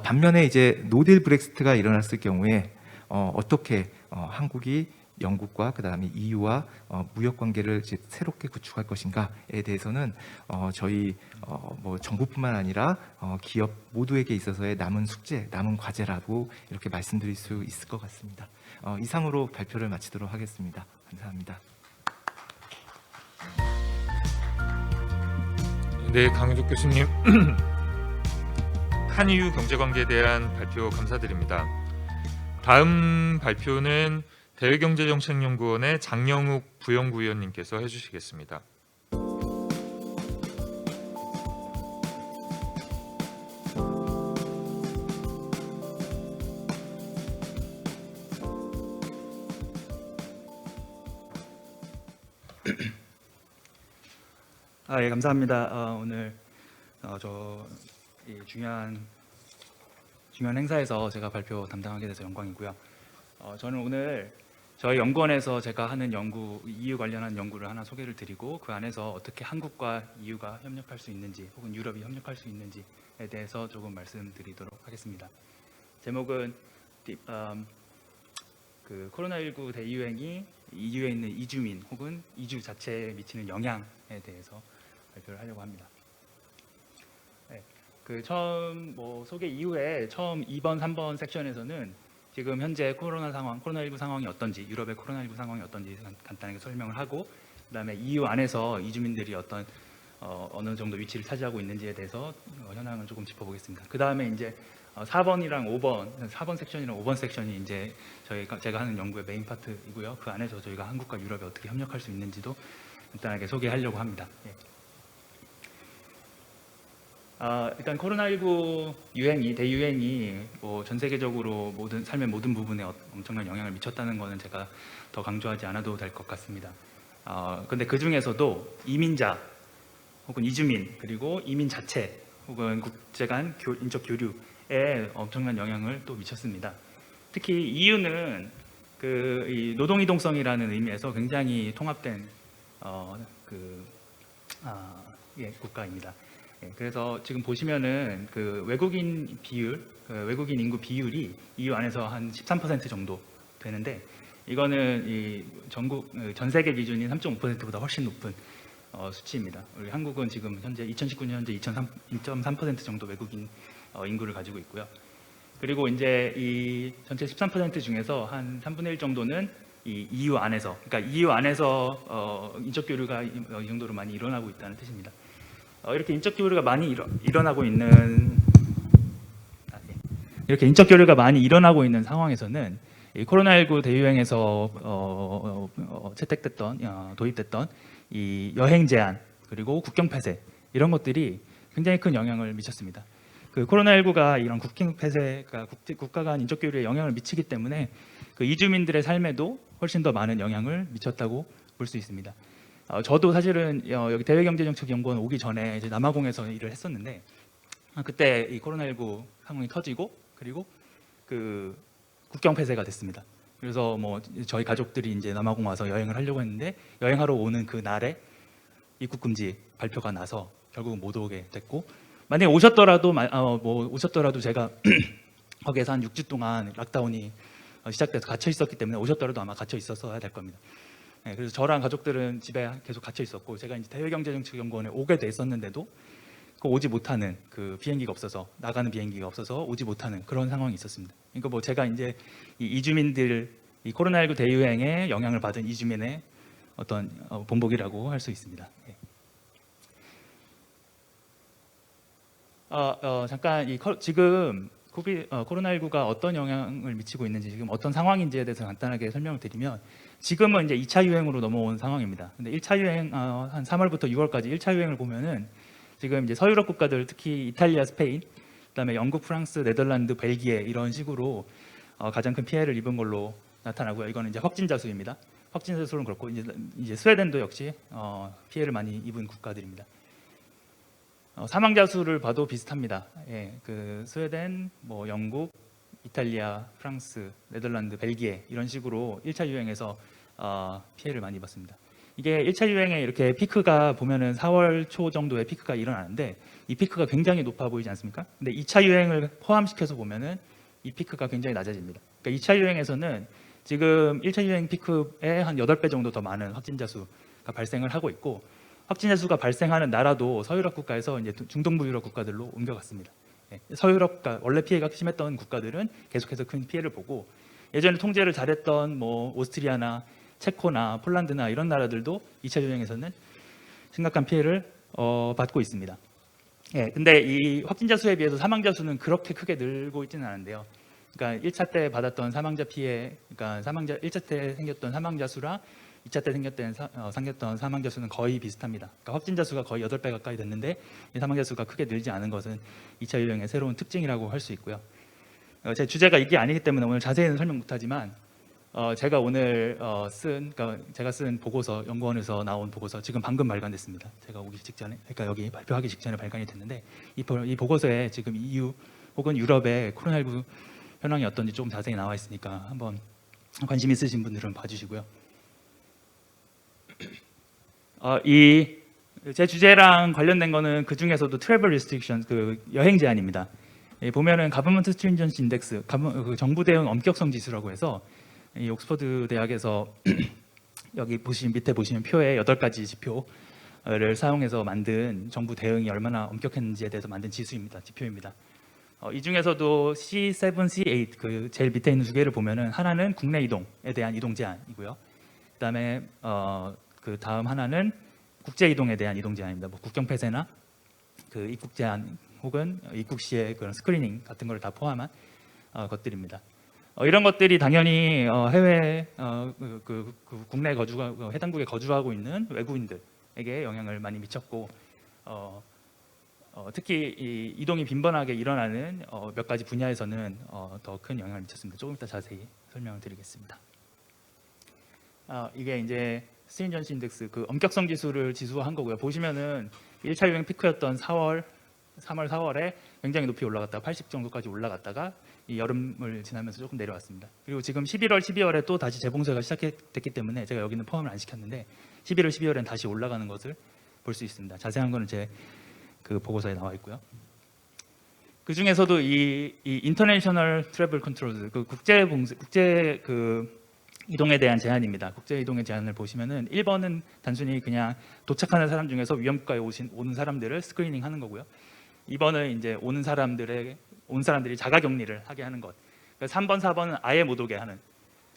반면에 이제 노딜 브렉시트가 일어났을 경우에 어떻게 한국이 영국과 그다음에 EU와 무역 관계를 이제 새롭게 구축할 것인가에 대해서는 저희 정부뿐만 아니라 기업 모두에게 있어서의 남은 숙제, 남은 과제라고 이렇게 말씀드릴 수 있을 것 같습니다. 이상으로 발표를 마치도록 하겠습니다. 감사합니다. 네, 강윤석 교수님 한EU 경제관계에 대한 발표 감사드립니다. 다음 발표는 대외경제정책연구원의 장영욱 부연구위원님께서 해주시겠습니다. 예, 감사합니다. 오늘 이 중요한 행사에서 제가 발표 담당하게 돼서 영광이고요. 저는 오늘 저희 연구원에서 제가 하는 EU 관련한 연구를 하나 소개를 드리고 그 안에서 어떻게 한국과 EU가 협력할 수 있는지 혹은 유럽이 협력할 수 있는지에 대해서 조금 말씀드리도록 하겠습니다. 제목은 그 코로나19 대유행이 EU에 있는 이주민 혹은 이주 자체에 미치는 영향에 대해서 발표를 하려고 합니다. 네, 그 처음 소개 이후에 처음 2번, 3번 섹션에서는 지금 현재 코로나19 상황이 어떤지, 유럽의 코로나19 상황이 어떤지 간단하게 설명을 하고, 그다음에 EU 안에서 이주민들이 어느 정도 위치를 차지하고 있는지에 대해서 현황을 조금 짚어보겠습니다. 그다음에 이제 4번 섹션이랑 5번 섹션이 이제 제가 하는 연구의 메인 파트이고요. 그 안에서 저희가 한국과 유럽이 어떻게 협력할 수 있는지도 간단하게 소개하려고 합니다. 예. 일단 코로나19 대유행이 전 세계적으로 삶의 모든 부분에 엄청난 영향을 미쳤다는 것은 제가 더 강조하지 않아도 될 것 같습니다. 근데 그 중에서도 이민자 혹은 이주민 그리고 이민 자체 혹은 국제 간 인적 교류에 엄청난 영향을 또 미쳤습니다. 특히 EU는 이 노동 이동성이라는 의미에서 굉장히 통합된 국가입니다. 그래서 지금 보시면은 그 외국인 인구 비율이 EU 안에서 한 13% 정도 되는데 이거는 전 세계 기준인 3.5%보다 훨씬 높은 수치입니다. 우리 한국은 지금 현재 2019년 현재 2.3% 정도 외국인 인구를 가지고 있고요. 그리고 이제 이 전체 13% 중에서 한 3분의 1 정도는 이 EU 안에서, 그러니까 EU 안에서 인적 교류가 이 정도로 많이 일어나고 있다는 뜻입니다. 이렇게 인적 교류가 많이 일어나고 있는 상황에서는 이 코로나19 대유행에서 도입됐던 이 여행 제한 그리고 국경 폐쇄 이런 것들이 굉장히 큰 영향을 미쳤습니다. 그 코로나19가 이런 국경 폐쇄가 국가 간 인적 교류에 영향을 미치기 때문에 그 이주민들의 삶에도 훨씬 더 많은 영향을 미쳤다고 볼 수 있습니다. 저도 사실은 여기 대외경제정책연구원 오기 전에 이제 남아공에서 일을 했었는데 그때 이 코로나19 상황이 터지고 그리고 그 국경 폐쇄가 됐습니다. 그래서 뭐 저희 가족들이 이제 남아공 와서 여행을 하려고 했는데 여행하러 오는 그 날에 입국 금지 발표가 나서 결국은 못 오게 됐고 만약에 오셨더라도 오셨더라도 제가 거기에서 한 6주 동안 락다운이 시작돼서 갇혀 있었기 때문에 오셨더라도 아마 갇혀 있었어야 될 겁니다. 네, 그래서 저랑 가족들은 집에 계속 갇혀 있었고 제가 이제 대외경제정책연구원에 오게 돼 있었는데도 오지 못하는 그 비행기가 없어서 나가는 비행기가 없어서 오지 못하는 그런 상황이 있었습니다. 그러니까 뭐 제가 이제 이 이주민들 이 코로나19 대유행에 영향을 받은 이주민의 어떤 본보기라고 할 수 있습니다. 예. 잠깐 지금 코로나19가 어떤 영향을 미치고 있는지 지금 어떤 상황인지에 대해서 간단하게 설명을 드리면 지금은 이제 2차 유행으로 넘어온 상황입니다. 근데 1차 유행 한 3월부터 6월까지 1차 유행을 보면은 지금 이제 서유럽 국가들 특히 이탈리아, 스페인, 그다음에 영국, 프랑스, 네덜란드, 벨기에 이런 식으로 가장 큰 피해를 입은 걸로 나타나고요. 이거는 이제 확진자 수입니다. 확진자 수는 그렇고 이제 스웨덴도 역시 피해를 많이 입은 국가들입니다. 사망자 수를 봐도 비슷합니다. 예, 그 스웨덴, 뭐 영국, 이탈리아, 프랑스, 네덜란드, 벨기에 이런 식으로 1차 유행에서 피해를 많이 입었습니다. 이게 1차 유행에 이렇게 피크가 보면은 4월 초 정도에 피크가 일어나는데 이 피크가 굉장히 높아 보이지 않습니까? 근데 2차 유행을 포함시켜서 보면은 이 피크가 굉장히 낮아집니다. 그러니까 2차 유행에서는 지금 1차 유행 피크의 한 8배 정도 더 많은 확진자 수가 발생을 하고 있고 확진자 수가 발생하는 나라도 서유럽 국가에서 이제 중동부 유럽 국가들로 옮겨갔습니다. 서유럽과 원래 피해가 심했던 국가들은 계속해서 큰 피해를 보고 예전에 통제를 잘했던 뭐 오스트리아나 체코나 폴란드나 이런 나라들도 2차 유행에서는 심각한 피해를 받고 있습니다. 예, 근데 이 확진자 수에 비해서 사망자 수는 그렇게 크게 늘고 있지는 않은데요. 그러니까 1차 때 받았던 사망자 피해, 그러니까 1차 때 생겼던 사망자 수랑 2차 때 생겼던 사망자 수는 거의 비슷합니다. 그러니까 확진자 수가 거의 8배 가까이 됐는데 이 사망자 수가 크게 늘지 않은 것은 2차 유행의 새로운 특징이라고 할 수 있고요. 제 주제가 이게 아니기 때문에 오늘 자세히는 설명 못하지만 제가 오늘 그러니까 제가 쓴 보고서, 연구원에서 나온 보고서 지금 방금 발간됐습니다. 제가 오기 직전에, 그러니까 여기 발표하기 직전에 발간이 됐는데 이 보고서에 지금 EU 혹은 유럽의 코로나19 현황이 어떤지 조금 자세히 나와 있으니까 한번 관심 있으신 분들은 봐주시고요. 제 주제랑 관련된 거는 그 중에서도 트래블 리스트릭션, 그 여행 제한입니다. 보면은 가버먼트 스트링전시 인덱스, 그 정부 대응 엄격성 지수라고 해서 이 옥스퍼드 대학에서 여기 밑에 보시면 표에 8가지 지표를 사용해서 만든 정부 대응이 얼마나 엄격했는지에 대해서 만든 지표입니다. 이 중에서도 C7, C8 그 제일 밑에 있는 2개를 보면은 하나는 국내 이동에 대한 이동 제한이고요. 그다음에 그 다음 하나는 국제 이동에 대한 이동 제한입니다. 뭐 국경 폐쇄나 그 입국 제한 혹은 입국 시의 그런 스크리닝 같은 걸 다 포함한 것들입니다. 이런 것들이 당연히 해외 국내 거주가 해당국에 거주하고 있는 외국인들에게 영향을 많이 미쳤고 특히 이 이동이 빈번하게 일어나는 몇 가지 분야에서는 더 큰 영향을 미쳤습니다. 조금 이따 자세히 설명을 드리겠습니다. 이게 이제 스트링전시 인덱스 그 엄격성 지수를 지수화한 거고요. 보시면은 1차 유행 피크였던 3월, 4월에 굉장히 높이 올라갔다가 80 정도까지 올라갔다가 이 여름을 지나면서 조금 내려왔습니다. 그리고 지금 11월, 12월에 또 다시 재봉쇄가 시작됐기 때문에 제가 여기는 포함을 안 시켰는데 11월, 12월엔 다시 올라가는 것을 볼 수 있습니다. 자세한 거는 제 그 보고서에 나와 있고요. 그 중에서도 이 인터내셔널 트래블 컨트롤, 그 국제 그 이동에 대한 제한입니다. 국제 이동의 제한을 보시면은 1번은 단순히 그냥 도착하는 사람 중에서 위험국가에 오는 사람들을 스크리닝 하는 거고요. 2번은 이제 온 사람들이 자가격리를 하게 하는 것. 3번, 4번은 아예 못 오게 하는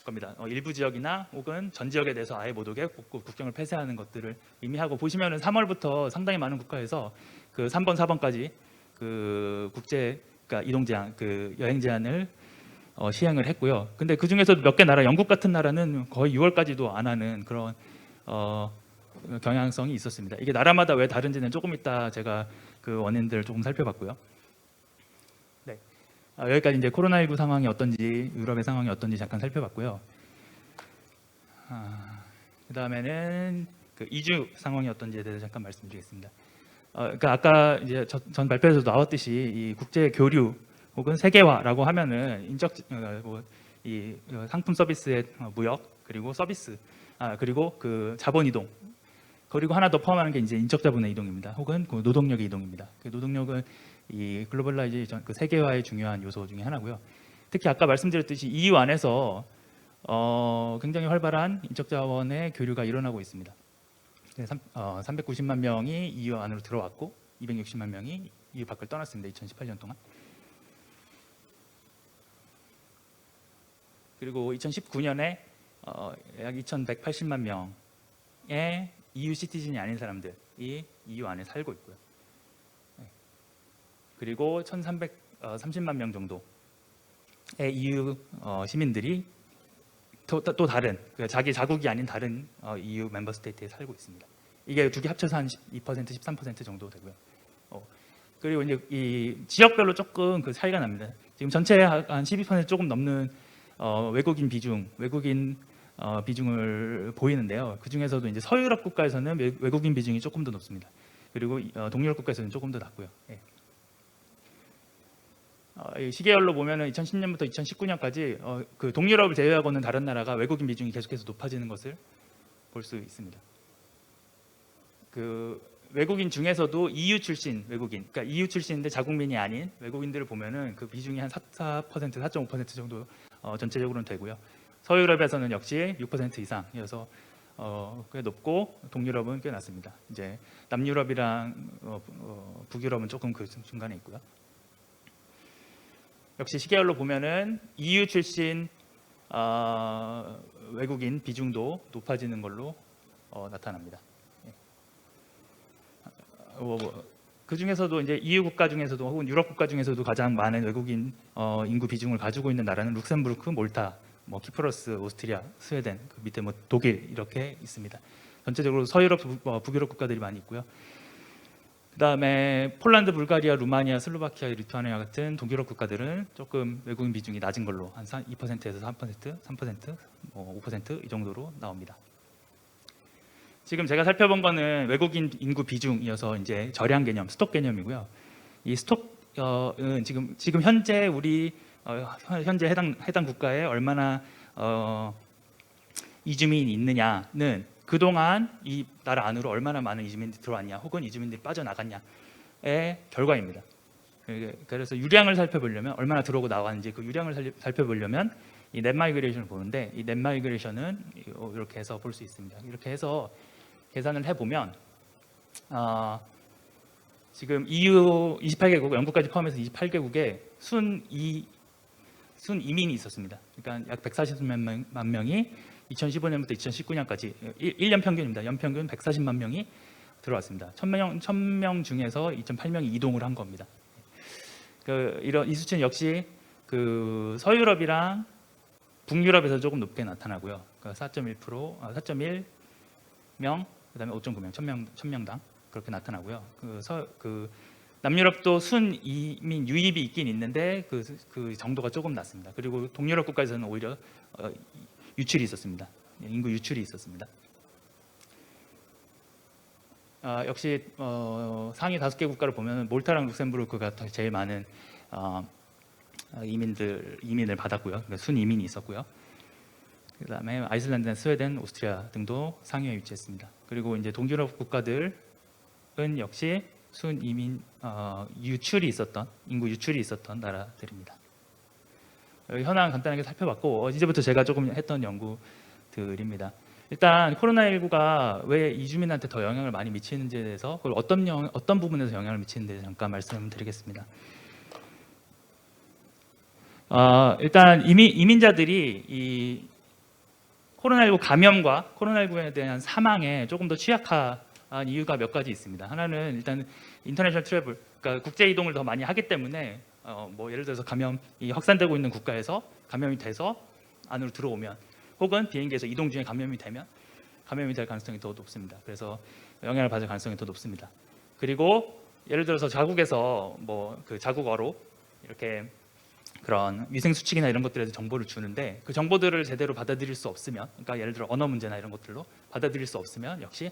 겁니다. 일부 지역이나 혹은 전 지역에 대해서 아예 못 오게 국경을 폐쇄하는 것들을 의미하고 보시면은 3월부터 상당히 많은 국가에서 그 3번, 4번까지 그 그러니까 이동 제한, 그 여행 제한을 시행을 했고요. 근데 그 중에서도 몇 개 나라, 영국 같은 나라는 거의 6월까지도 안 하는 그런 경향성이 있었습니다. 이게 나라마다 왜 다른지는 조금 이따 제가 그 원인들을 조금 살펴봤고요. 네, 여기까지 이제 코로나19 상황이 어떤지, 유럽의 상황이 어떤지 잠깐 살펴봤고요. 그다음에는 그 이주 상황이 어떤지에 대해서 잠깐 말씀드리겠습니다. 그러니까 아까 이제 전 발표에서 나왔듯이 이 국제 교류 혹은 세계화라고 하면은 이 상품 서비스의 무역 그리고 서비스 그리고 그 자본 이동 그리고 하나 더 포함하는 게 이제 인적 자본의 이동입니다. 혹은 그 노동력의 이동입니다. 그 노동력은 이 글로벌라이제이션 그 세계화의 중요한 요소 중에 하나고요. 특히 아까 말씀드렸듯이 EU 안에서 굉장히 활발한 인적 자원의 교류가 일어나고 있습니다. 390만 명이 EU 안으로 들어왔고 260만 명이 EU 밖을 떠났습니다. 2018년 동안. 그리고 2019년에 약 2,180만 명의 EU 시티즌이 아닌 사람들이 EU 안에 살고 있고요. 그리고 1,330만 명 정도의 EU 시민들이 또 다른 자기 자국이 아닌 다른 EU 멤버 스테이트에 살고 있습니다. 이게 두 개 합쳐서 한 12%, 13% 정도 되고요. 그리고 이제 이 지역별로 조금 그 차이가 납니다. 지금 전체 한 12% 조금 넘는 외국인 비중을 보이는데요. 그 중에서도 이제 서유럽 국가에서는 외국인 비중이 조금 더 높습니다. 그리고 동유럽 국가에서는 조금 더 낮고요. 예. 이 시계열로 보면은 2010년부터 2019년까지 그 동유럽을 제외하고는 다른 나라가 외국인 비중이 계속해서 높아지는 것을 볼 수 있습니다. 그 외국인 중에서도 EU 출신 외국인, 그러니까 EU 출신인데 자국민이 아닌 외국인들을 보면은 그 비중이 한 4%, 4.5% 정도 전체적으로는 되고요. 서유럽에서는 역시 6% 이상이어서 꽤 높고 동유럽은 꽤 낮습니다. 이제 남유럽이랑 북유럽은 조금 그 중간에 있고요. 역시 시계열로 보면은 EU 출신 외국인 비중도 높아지는 걸로 나타납니다. 그 중에서도 이제 EU 국가 중에서도 혹은 유럽 국가 중에서도 가장 많은 외국인 인구 비중을 가지고 있는 나라는 룩셈부르크, 몰타, 키프로스, 오스트리아, 스웨덴, 그 밑에 독일 이렇게 있습니다. 전체적으로 서유럽, 북유럽 국가들이 많이 있고요. 그다음에 폴란드, 불가리아, 루마니아, 슬로바키아, 리투아니아 같은 동유럽 국가들은 조금 외국인 비중이 낮은 걸로 한 2%에서 3%, 3%, 5% 이 정도로 나옵니다. 지금 제가 살펴본 거는 외국인 인구 비중이어서 이제 절약 개념, 스톡 개념이고요. 이 스톡은 지금 현재 우리 현재 해당 국가에 얼마나 이주민이 있느냐는 그동안 이 나라 안으로 얼마나 많은 이주민들이 들어왔냐 혹은 이주민들이 빠져나갔냐의 결과입니다. 그래서 유량을 살펴보려면 얼마나 들어오고 나왔는지 그 유량을 살펴보려면 이 넷 마이그레이션을 보는데 이 넷 마이그레이션은 이렇게 해서 볼 수 있습니다. 이렇게 해서 계산을 해보면 지금 EU 28개국, 영국까지 포함해서 28개국에 순 이민이 있었습니다. 그러니까 약 140만 명이 2015년부터 2019년까지 1년 평균입니다. 연평균 140만 명이 들어왔습니다. 1,000명 중에서 2.8명이 이동을 한 겁니다. 이 수치는 역시 그 서유럽이랑 북유럽에서 조금 높게 나타나고요. 그러니까 4.1%, 그다음에 5.9명, 1,000명당 그렇게 나타나고요. 그 남유럽도 순 이민 유입이 있긴 있는데 그 정도가 조금 낮습니다. 그리고 동유럽 국가에서는 오히려 유출이 있었습니다. 인구 유출이 있었습니다. 역시 상위 5개 국가를 보면 몰타랑 룩셈부르크가 제일 많은 이민을 받았고요. 그러니까 순 이민이 있었고요. 그다음에 아이슬란드, 스웨덴, 오스트리아 등도 상위에 위치했습니다. 그리고 이제 동유럽 국가들은 역시 순 이민 인구 유출이 있었던 나라들입니다. 현황 간단하게 살펴봤고 이제부터 제가 조금 했던 연구들입니다. 일단 코로나19가 왜 이주민한테 더 영향을 많이 미치는지에 대해서 그리고 어떤 부분에서 영향을 미치는지 잠깐 말씀드리겠습니다. 일단 이민자들이 이 코로나19 감염과 코로나19에 대한 사망에 조금 더 취약한 이유가 몇 가지 있습니다. 하나는 일단 인터내셔널 트래블, 그러니까 국제 이동을 더 많이 하기 때문에 예를 들어서 감염이 확산되고 있는 국가에서 감염이 돼서 안으로 들어오면 혹은 비행기에서 이동 중에 감염이 되면 감염이 될 가능성이 더 높습니다. 그래서 영향을 받을 가능성이 더 높습니다. 그리고 예를 들어서 자국에서 뭐 그 자국어로 이렇게 그런 위생 수칙이나 이런 것들에 대해서 정보를 주는데 그 정보들을 제대로 받아들일 수 없으면, 그러니까 예를 들어 언어 문제나 이런 것들로 받아들일 수 없으면 역시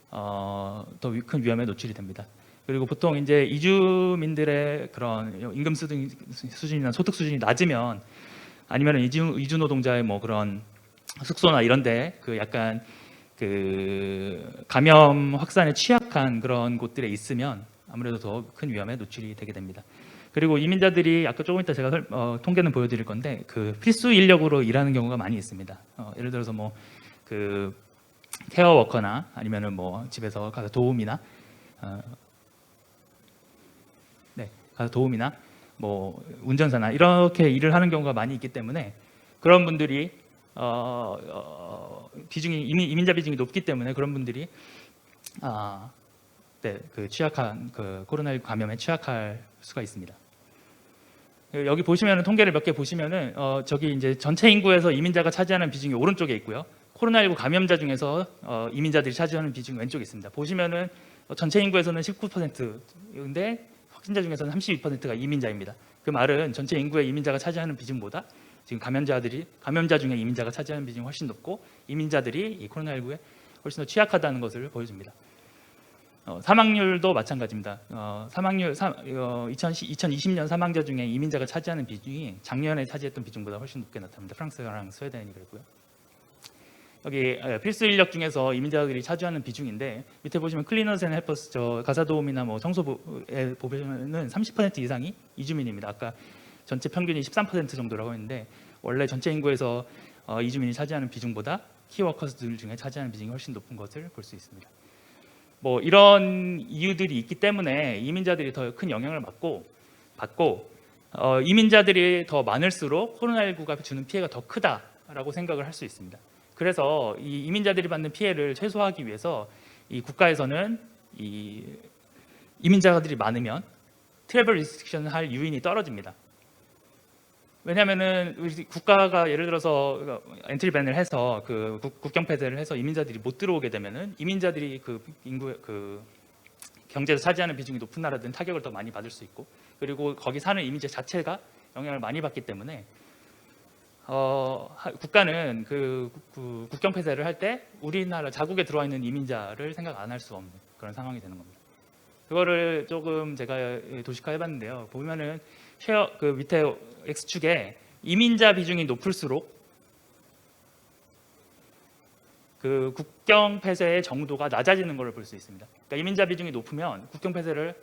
더 큰 위험에 노출이 됩니다. 그리고 보통 이제 이주민들의 그런 임금 수준이나 소득 수준이 낮으면, 아니면 이주 노동자의 뭐 그런 숙소나 이런데 그 약간 그 감염 확산에 취약한 그런 곳들에 있으면 아무래도 더 큰 위험에 노출이 되게 됩니다. 그리고 이민자들이 아까 조금 이따 제가 통계는 보여드릴 건데 그 필수 인력으로 일하는 경우가 많이 있습니다. 예를 들어서 뭐 그 케어 워커나 아니면은 뭐 집에서 가서 도우미나 가서 도우미나 뭐 운전사나 이렇게 일을 하는 경우가 많이 있기 때문에 그런 분들이 비중이 이민자 비중이 높기 때문에 그런 분들이 그 취약한 그 코로나19 감염에 취약할 수가 있습니다. 여기 보시면은 통계를 몇 개 보시면은 저기 이제 전체 인구에서 이민자가 차지하는 비중이 오른쪽에 있고요. 코로나19 감염자 중에서 이민자들이 차지하는 비중이 왼쪽에 있습니다. 보시면은 전체 인구에서는 19%인데 확진자 중에서는 32%가 이민자입니다. 그 말은 전체 인구의 이민자가 차지하는 비중보다 지금 감염자 중에 이민자가 차지하는 비중이 훨씬 높고 이민자들이 이 코로나19에 훨씬 더 취약하다는 것을 보여줍니다. 사망률도 마찬가지입니다. 2020년 사망자 중에 이민자가 차지하는 비중이 작년에 차지했던 비중보다 훨씬 높게 나타납니다. 프랑스랑 스웨덴이 그랬고요. 여기 필수 인력 중에서 이민자들이 차지하는 비중인데 밑에 보시면 클리너스 앤 헬퍼스 가사도우미나 뭐 청소부에 보면은 30% 이상이 이주민입니다. 아까 전체 평균이 13% 정도라고 했는데 원래 전체 인구에서 이주민이 차지하는 비중보다 키워커스들 중에 차지하는 비중이 훨씬 높은 것을 볼 수 있습니다. 뭐 이런 이유들이 있기 때문에 이민자들이 더 큰 영향을 받고 이민자들이 더 많을수록 코로나19가 주는 피해가 더 크다라고 생각을 할 수 있습니다. 그래서 이 이민자들이 받는 피해를 최소화하기 위해서 이 국가에서는 이 이민자들이 많으면 트래블 리스트릭션을 할 유인이 떨어집니다. 왜냐하면은 국가가 예를 들어서 엔트리 밴을 해서 그 국경 폐쇄를 해서 이민자들이 못 들어오게 되면은 이민자들이 그 인구 그 경제에서 차지하는 비중이 높은 나라들은 타격을 더 많이 받을 수 있고, 그리고 거기 사는 이민자 자체가 영향을 많이 받기 때문에 국가는 그 국경 폐쇄를 할 때 우리나라 자국에 들어와 있는 이민자를 생각 안 할 수 없는 그런 상황이 되는 겁니다. 그거를 조금 제가 도식화 해봤는데요. 보면은 그 밑에 X축에 이민자 비중이 높을수록 그 국경 폐쇄의 정도가 낮아지는 것을 볼 수 있습니다. 그러니까 이민자 비중이 높으면 국경 폐쇄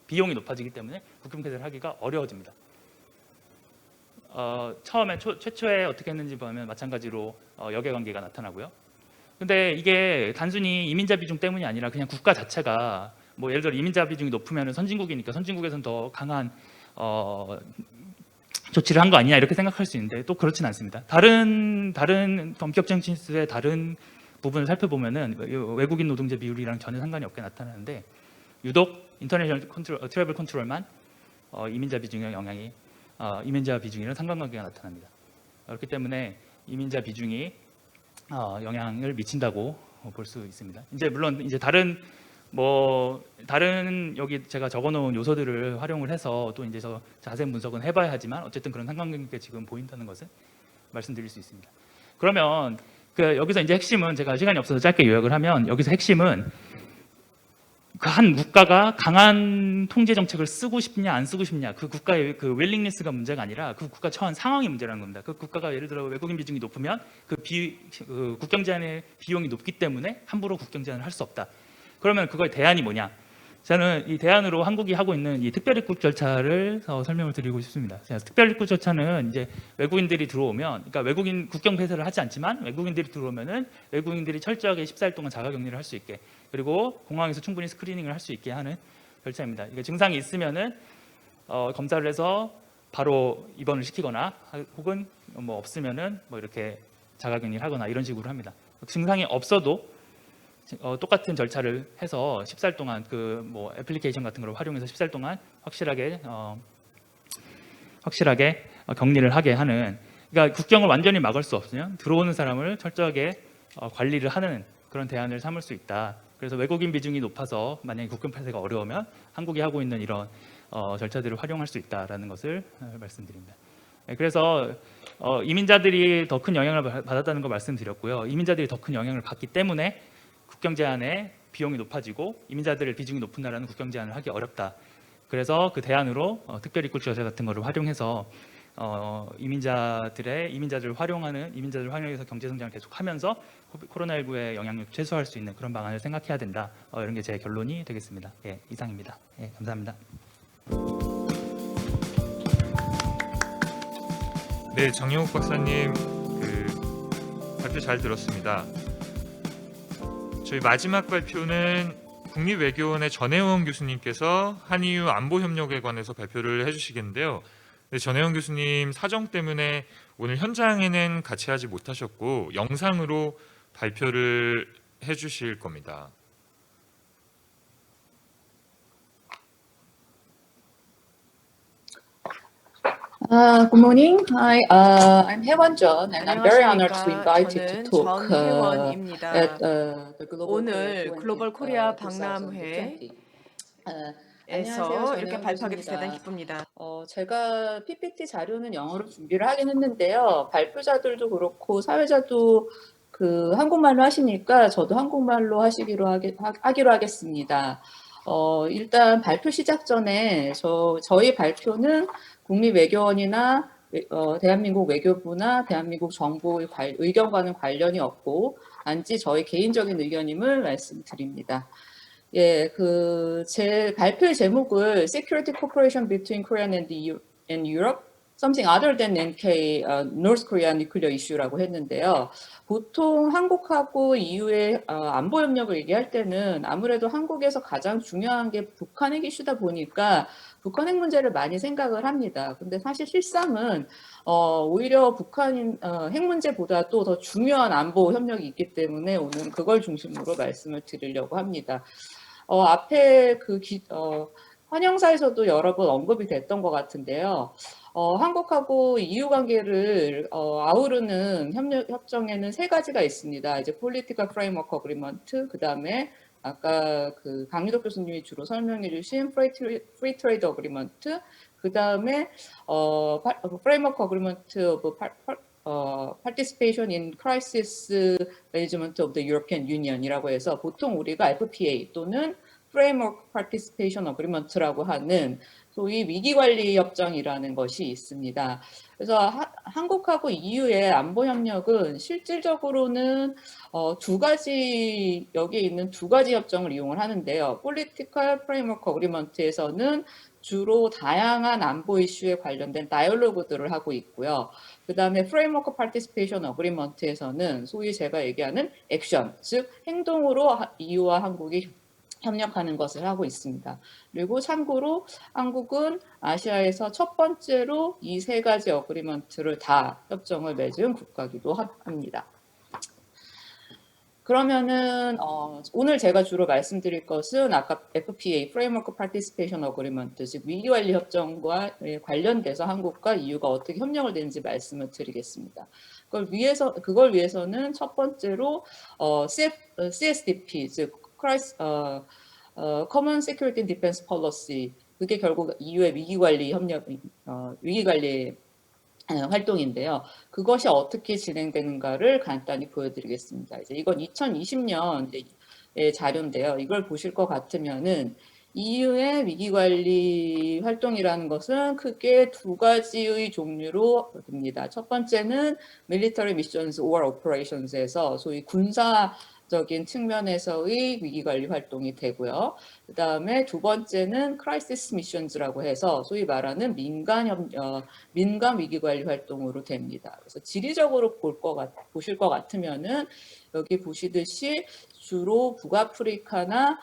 비용이 높아지기 때문에 국경 폐쇄를 하기가 어려워집니다. 처음에 최초에 어떻게 했는지 보면 마찬가지로 역외관계가 나타나고요. 근데 이게 단순히 이민자 비중 때문이 아니라 그냥 국가 자체가 뭐 예를 들어 이민자 비중이 높으면 선진국이니까 선진국에서는 더 강한 조치를 한 거 아니냐 이렇게 생각할 수 있는데 또 그렇진 않습니다. 다른 본격적 진수의 다른 부분을 살펴보면은 외국인 노동자 비율이랑 전혀 상관이 없게 나타나는데 유독 인터내셔널 트래블 컨트롤만 이민자 비중의 영향이 이민자 비중이랑 상관관계가 나타납니다. 그렇기 때문에 이민자 비중이 영향을 미친다고 볼 수 있습니다. 이제 물론 이제 다른 여기 제가 적어놓은 요소들을 활용을 해서 또 이제 자세한 분석은 해봐야 하지만 어쨌든 그런 상관관계가 지금 보인다는 것을 말씀드릴 수 있습니다. 그러면 여기서 이제 핵심은 제가 시간이 없어서 짧게 요약을 하면 여기서 핵심은 그 한 국가가 강한 통제 정책을 쓰고 싶냐 안 쓰고 싶냐 그 국가의 그 윌링리스가 문제가 아니라 그 국가 처한 상황이 문제라는 겁니다. 그 국가가 예를 들어 외국인 비중이 높으면 그 국경 제한의 비용이 높기 때문에 함부로 국경 제한을 할 수 없다. 그러면 그거의 대안이 뭐냐? 저는 이 대안으로 한국이 하고 있는 이 특별입국 절차를 설명을 드리고 싶습니다. 특별입국 절차는 이제 외국인들이 들어오면, 그러니까 외국인 국경 폐쇄를 하지 않지만 외국인들이 들어오면은 외국인들이 철저하게 14일 동안 자가격리를 할 수 있게, 그리고 공항에서 충분히 스크리닝을 할 수 있게 하는 절차입니다. 그러니까 증상이 있으면은 검사를 해서 바로 입원을 시키거나 혹은 뭐 없으면은 뭐 이렇게 자가격리를 하거나 이런 식으로 합니다. 증상이 없어도 똑같은 절차를 해서 14일 동안 그 뭐 애플리케이션 같은 걸 활용해서 14일 동안 확실하게 격리를 하게 하는, 그러니까 국경을 완전히 막을 수 없으면 들어오는 사람을 철저하게 관리를 하는 그런 대안을 삼을 수 있다. 그래서 외국인 비중이 높아서 만약에 국경 폐쇄가 어려우면 한국이 하고 있는 이런 절차들을 활용할 수 있다라는 것을 말씀드립니다. 그래서 이민자들이 더 큰 영향을 받았다는 걸 말씀드렸고요. 이민자들이 더 큰 영향을 받기 때문에 국경 제한의 비용이 높아지고 이민자들의 비중이 높은 나라는 국경 제한을 하기 어렵다. 그래서 그 대안으로 특별입국제세 같은 거를 활용해서 이민자들을 활용해서 경제 성장을 계속하면서 코로나19의 영향력을 최소화할 수 있는 그런 방안을 생각해야 된다. 이런 게 제 결론이 되겠습니다. 예, 이상입니다. 예, 감사합니다. 네, 장영욱 박사님 발표 잘 들었습니다. 저희 마지막 발표는 국립외교원의 전혜원 교수님께서 한EU 안보협력에 관해서 발표를 해주시겠는데요. 네, 전혜원 교수님 사정 때문에 오늘 현장에는 같이 하지 못하셨고 영상으로 발표를 해주실 겁니다. Good morning. Hi, I'm Haewon Jeon, and I'm very honored to be invited to talk 전혜원입니다. at the Global 오늘 Korea 글로벌 코리아 2020. 박람회에서 안녕하세요. 이렇게 발표하게 돼서 대단히 전혜원입니다. 기쁩니다. 제가 PPT 자료는 영어로 준비를 하긴 했는데요. 발표자들도 그렇고 사회자도 한국말로 하시니까 저도 한국말로 하기로 하겠습니다. 일단 발표 시작 전에 저희 발표는 국립외교원이나 대한민국 외교부나 대한민국 정부의 의견과는 관련이 없고 단지 저희 개인적인 의견임을 말씀드립니다. 예, 제 발표의 제목을 Security Cooperation Between Korea and Europe, Something Other than NK, North Korea Nuclear Issue라고 했는데요. 보통 한국하고 EU의 안보 협력을 얘기할 때는 아무래도 한국에서 가장 중요한 게 북한 핵 이슈다 보니까 북한 핵 문제를 많이 생각을 합니다. 근데 사실 실상은 오히려 북한 핵 문제보다 또 더 중요한 안보 협력이 있기 때문에 오늘 그걸 중심으로 말씀을 드리려고 합니다. 앞에 환영사에서도 여러 번 언급이 됐던 것 같은데요. 한국하고 EU 관계를 아우르는 협정에는 세 가지가 있습니다. 이제 Political Framework Agreement, 그 다음에 아까 강유덕 교수님이 주로 설명해주신 Free Trade Agreement, 그 다음에 Framework Agreement of Participation in Crisis Management of the European Union이라고 해서 보통 우리가 FPA 또는 Framework Participation Agreement라고 하는 소위 위기관리협정이라는 것이 있습니다. 그래서 한국하고 EU의 안보협력은 실질적으로는 여기에 있는 두 가지 협정을 이용을 하는데요. Political Framework Agreement에서는 주로 다양한 안보 이슈에 관련된 다이얼로그들을 하고 있고요. 그 다음에 Framework Participation Agreement에서는 소위 제가 얘기하는 액션, 즉 행동으로 EU와 한국이 협력하는 것을 하고 있습니다. 그리고 참고로 한국은 아시아에서 첫 번째로 이 세 가지 어그리먼트를 다 협정을 맺은 국가이기도 합니다. 그러면은 오늘 제가 주로 말씀드릴 것은 아까 FPA, Framework Participation Agreement, 즉 위기관리 협정과 관련돼서 한국과 EU가 어떻게 협력을 되는지 말씀을 드리겠습니다. 그걸 위해서는 첫 번째로 CSDP, 즉 Common Security and Defense Policy, 그게 결국 EU의 위기관리 활동인데요. 그것이 어떻게 진행되는가를 간단히 보여드리겠습니다. 이건 2020년의 자료인데요. 이걸 보실 것 같으면은 EU의 위기관리 활동이라는 것은 크게 두 가지의 종류로 됩니다. 첫 번째는 Military Missions or Operations에서 소위 군사적인 측면에서의 위기관리 활동이 되고요. 그 다음에 두 번째는 Crisis Missions라고 해서 소위 말하는 민간 위기관리 활동으로 됩니다. 그래서 지리적으로 보실 것 같으면은 여기 보시듯이 주로 북아프리카나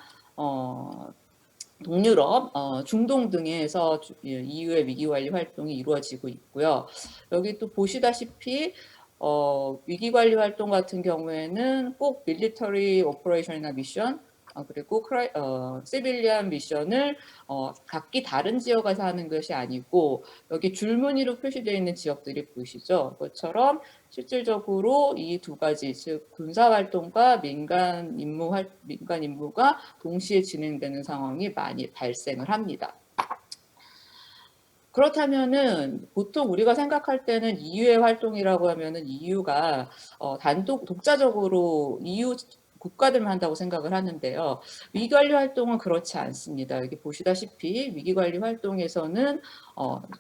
동유럽, 중동 등에서 EU의 위기관리 활동이 이루어지고 있고요. 여기 또 보시다시피 위기관리 활동 같은 경우에는 꼭 밀리터리 오퍼레이션이나 미션 그리고 시빌리안 미션을 각기 다른 지역에서 하는 것이 아니고 여기 줄무늬로 표시되어 있는 지역들이 보이시죠? 그것처럼 실질적으로 이 두 가지, 즉 군사 활동과 민간 임무가 동시에 진행되는 상황이 많이 발생을 합니다. 그렇다면은 보통 우리가 생각할 때는 EU의 활동이라고 하면은 EU가 독자적으로 EU 국가들만 한다고 생각을 하는데요. 위기관리 활동은 그렇지 않습니다. 여기 보시다시피 위기관리 활동에서는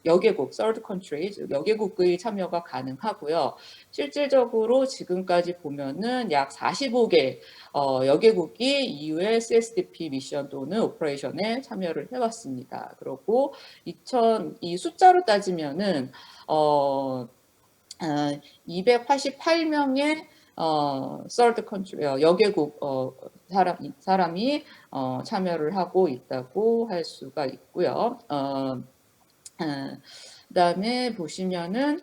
여개국, third country, 즉 여개국의 참여가 가능하고요. 실질적으로 지금까지 보면은 약 45개 여개국이 EU의 CSDP 미션 또는 오퍼레이션에 참여를 해왔습니다. 그리고 이 숫자로 따지면은 288명의 third country 여개국 사람이 참여를 하고 있다고 할 수가 있고요. 그다음에 보시면은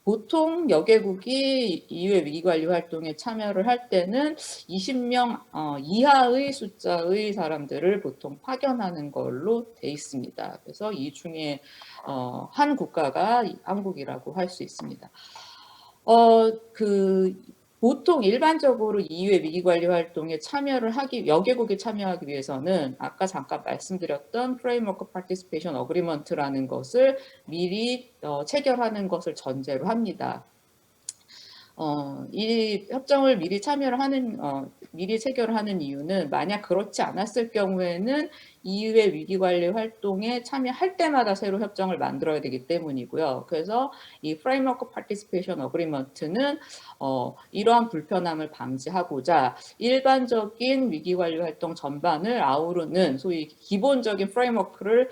보통 여개국이 EU의 위기관리 활동에 참여를 할 때는 20명 이하의 숫자의 사람들을 보통 파견하는 걸로 돼 있습니다. 그래서 이 중에 한 국가가 한국이라고 할 수 있습니다. 보통 일반적으로 EU의 위기관리 활동에 여개국이 참여하기 위해서는 아까 잠깐 말씀드렸던 Framework Participation Agreement라는 것을 미리 체결하는 것을 전제로 합니다. 이 협정을 미리 체결을 하는 이유는 만약 그렇지 않았을 경우에는 EU의 위기관리 활동에 참여할 때마다 새로 협정을 만들어야 되기 때문이고요. 그래서 이 Framework Participation Agreement는 이러한 불편함을 방지하고자 일반적인 위기관리 활동 전반을 아우르는 소위 기본적인 프레임워크를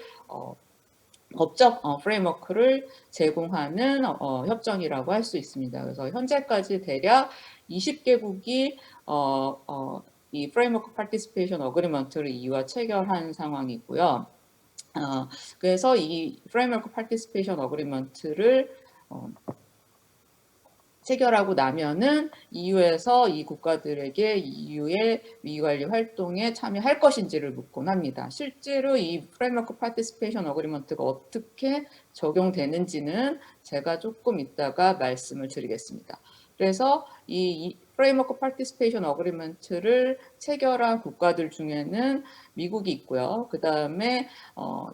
법적 프레임워크를 제공하는 협정이라고 할 수 있습니다. 그래서 현재까지 대략 20개국이 이 Framework Participation Agreement를 EU와 체결한 상황이고요. 그래서 이 Framework Participation Agreement를 체결하고 나면은 EU에서 이 국가들에게 EU의 위기관리 활동에 참여할 것인지를 묻곤 합니다. 실제로 이 Framework Participation Agreement가 어떻게 적용되는지는 제가 조금 이따가 말씀을 드리겠습니다. 그래서 이 Framework Participation Agreement를 체결한 국가들 중에는 미국이 있고요. 그 다음에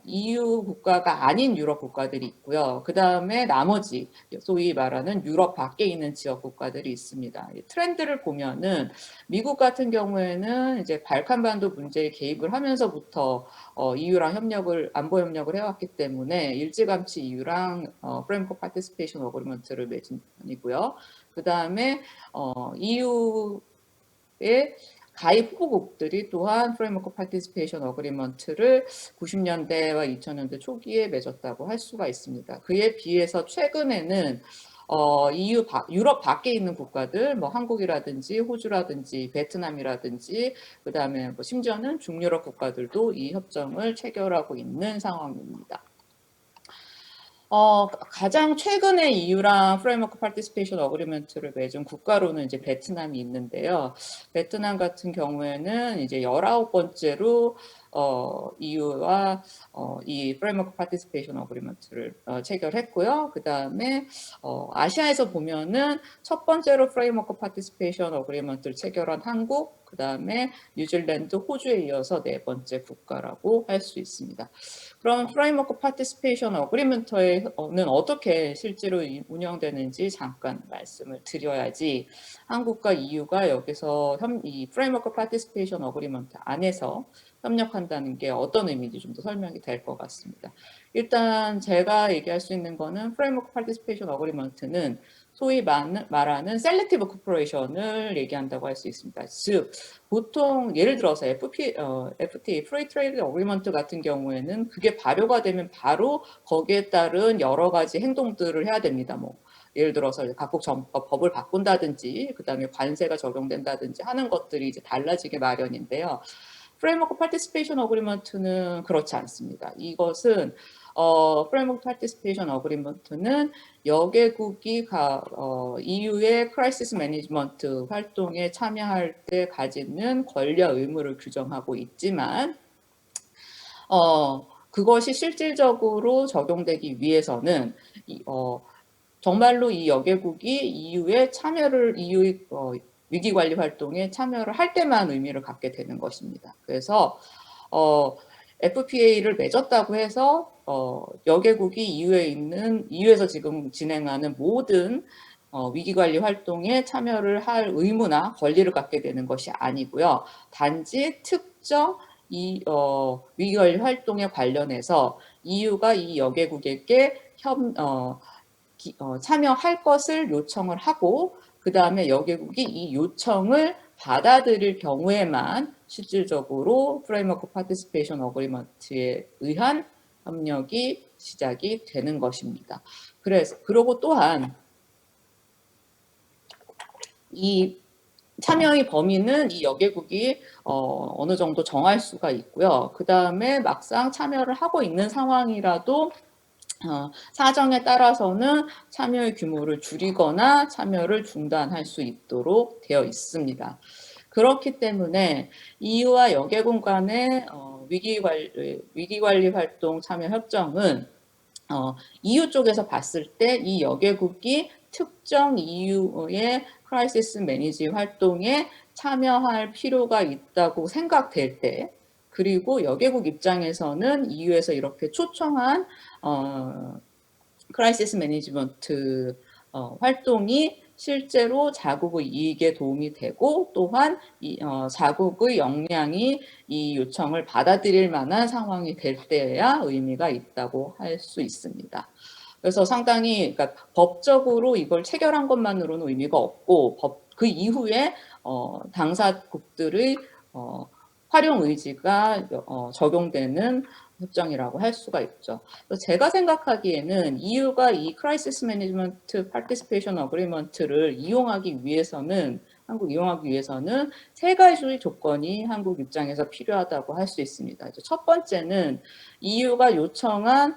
EU 국가가 아닌 유럽 국가들이 있고요. 그 다음에 나머지 소위 말하는 유럽 밖에 있는 지역 국가들이 있습니다. 트렌드를 보면은 미국 같은 경우에는 이제 발칸반도 문제에 개입을 하면서부터 EU랑 안보 협력을 해왔기 때문에 일찌감치 EU랑 Framework Participation Agreement를 맺은 편이고요. 그 다음에 EU의 가입 후보국들이 또한 Framework Participation Agreement를 90년대와 2000년대 초기에 맺었다고 할 수가 있습니다. 그에 비해서 최근에는 유럽 밖에 있는 국가들, 뭐 한국이라든지 호주라든지 베트남이라든지 그 다음에 뭐 심지어는 중유럽 국가들도 이 협정을 체결하고 있는 상황입니다. 가장 최근에 EU랑 Framework Participation Agreement를 맺은 국가로는 이제 베트남이 있는데요. 베트남 같은 경우에는 이제 19번째로 EU와 이 Framework Participation Agreement를 체결했고요. 그 다음에 아시아에서 보면은 첫 번째로 Framework Participation Agreement를 체결한 한국, 그 다음에 뉴질랜드, 호주에 이어서 네 번째 국가라고 할 수 있습니다. 그럼 Framework Participation Agreement는 어떻게 실제로 운영되는지 잠깐 말씀을 드려야지 한국과 EU가 여기서 이 Framework Participation Agreement 안에서 협력한다는 게 어떤 의미인지 좀 더 설명이 될 것 같습니다. 일단 제가 얘기할 수 있는 거는 Framework Participation Agreement는 소위 말하는 Selective Cooperation을 얘기한다고 할 수 있습니다. 즉 보통 예를 들어서 FTA, Free Trade Agreement 같은 경우에는 그게 발효가 되면 바로 거기에 따른 여러 가지 행동들을 해야 됩니다. 뭐 예를 들어서 각국 법을 바꾼다든지, 그 다음에 관세가 적용된다든지 하는 것들이 이제 달라지게 마련인데요. 프레임워크 파티시페이션 어그리먼트는 그렇지 않습니다. 이것은 프레임워크 파티시페이션 어그리먼트는 여개국이 EU의 크라이시스 매니지먼트 활동에 참여할 때 가지는 권리와 의무를 규정하고 있지만 그것이 실질적으로 적용되기 위해서는 정말로 이 여개국이 EU의 위기관리 활동에 참여를 할 때만 의미를 갖게 되는 것입니다. 그래서 FPA를 맺었다고 해서 여개국이 EU에서 지금 진행하는 모든 위기관리 활동에 참여를 할 의무나 권리를 갖게 되는 것이 아니고요. 단지 특정 위기관리 활동에 관련해서 EU가 이 여개국에게 참여할 것을 요청을 하고 그 다음에 여개국이 이 요청을 받아들일 경우에만 실질적으로 프레임워크 파티시페이션 어그리먼트에 의한 협력이 시작이 되는 것입니다. 그리고 또한 이 참여의 범위는 이 여개국이 어느 정도 정할 수가 있고요. 그 다음에 막상 참여를 하고 있는 상황이라도 사정에 따라서는 참여의 규모를 줄이거나 참여를 중단할 수 있도록 되어 있습니다. 그렇기 때문에 EU와 여개국 간의 위기관리 활동 참여 협정은 EU 쪽에서 봤을 때 이 여개국이 특정 EU의 크라이시스 매니지 활동에 참여할 필요가 있다고 생각될 때, 그리고 여개국 입장에서는 EU에서 이렇게 초청한 크라이시스 매니지먼트 활동이 실제로 자국의 이익에 도움이 되고 또한 자국의 역량이 이 요청을 받아들일 만한 상황이 될 때야 의미가 있다고 할 수 있습니다. 그래서 상당히 그러니까 법적으로 이걸 체결한 것만으로는 의미가 없고 그 이후에 당사국들의 활용 의지가 적용되는 협정이라고 할 수가 있죠. 제가 생각하기에는 EU가 이 크라이시스 매니지먼트 파티시페이션 어그리먼트를 한국 이용하기 위해서는 세 가지의 조건이 한국 입장에서 필요하다고 할 수 있습니다. 첫 번째는 EU가 요청한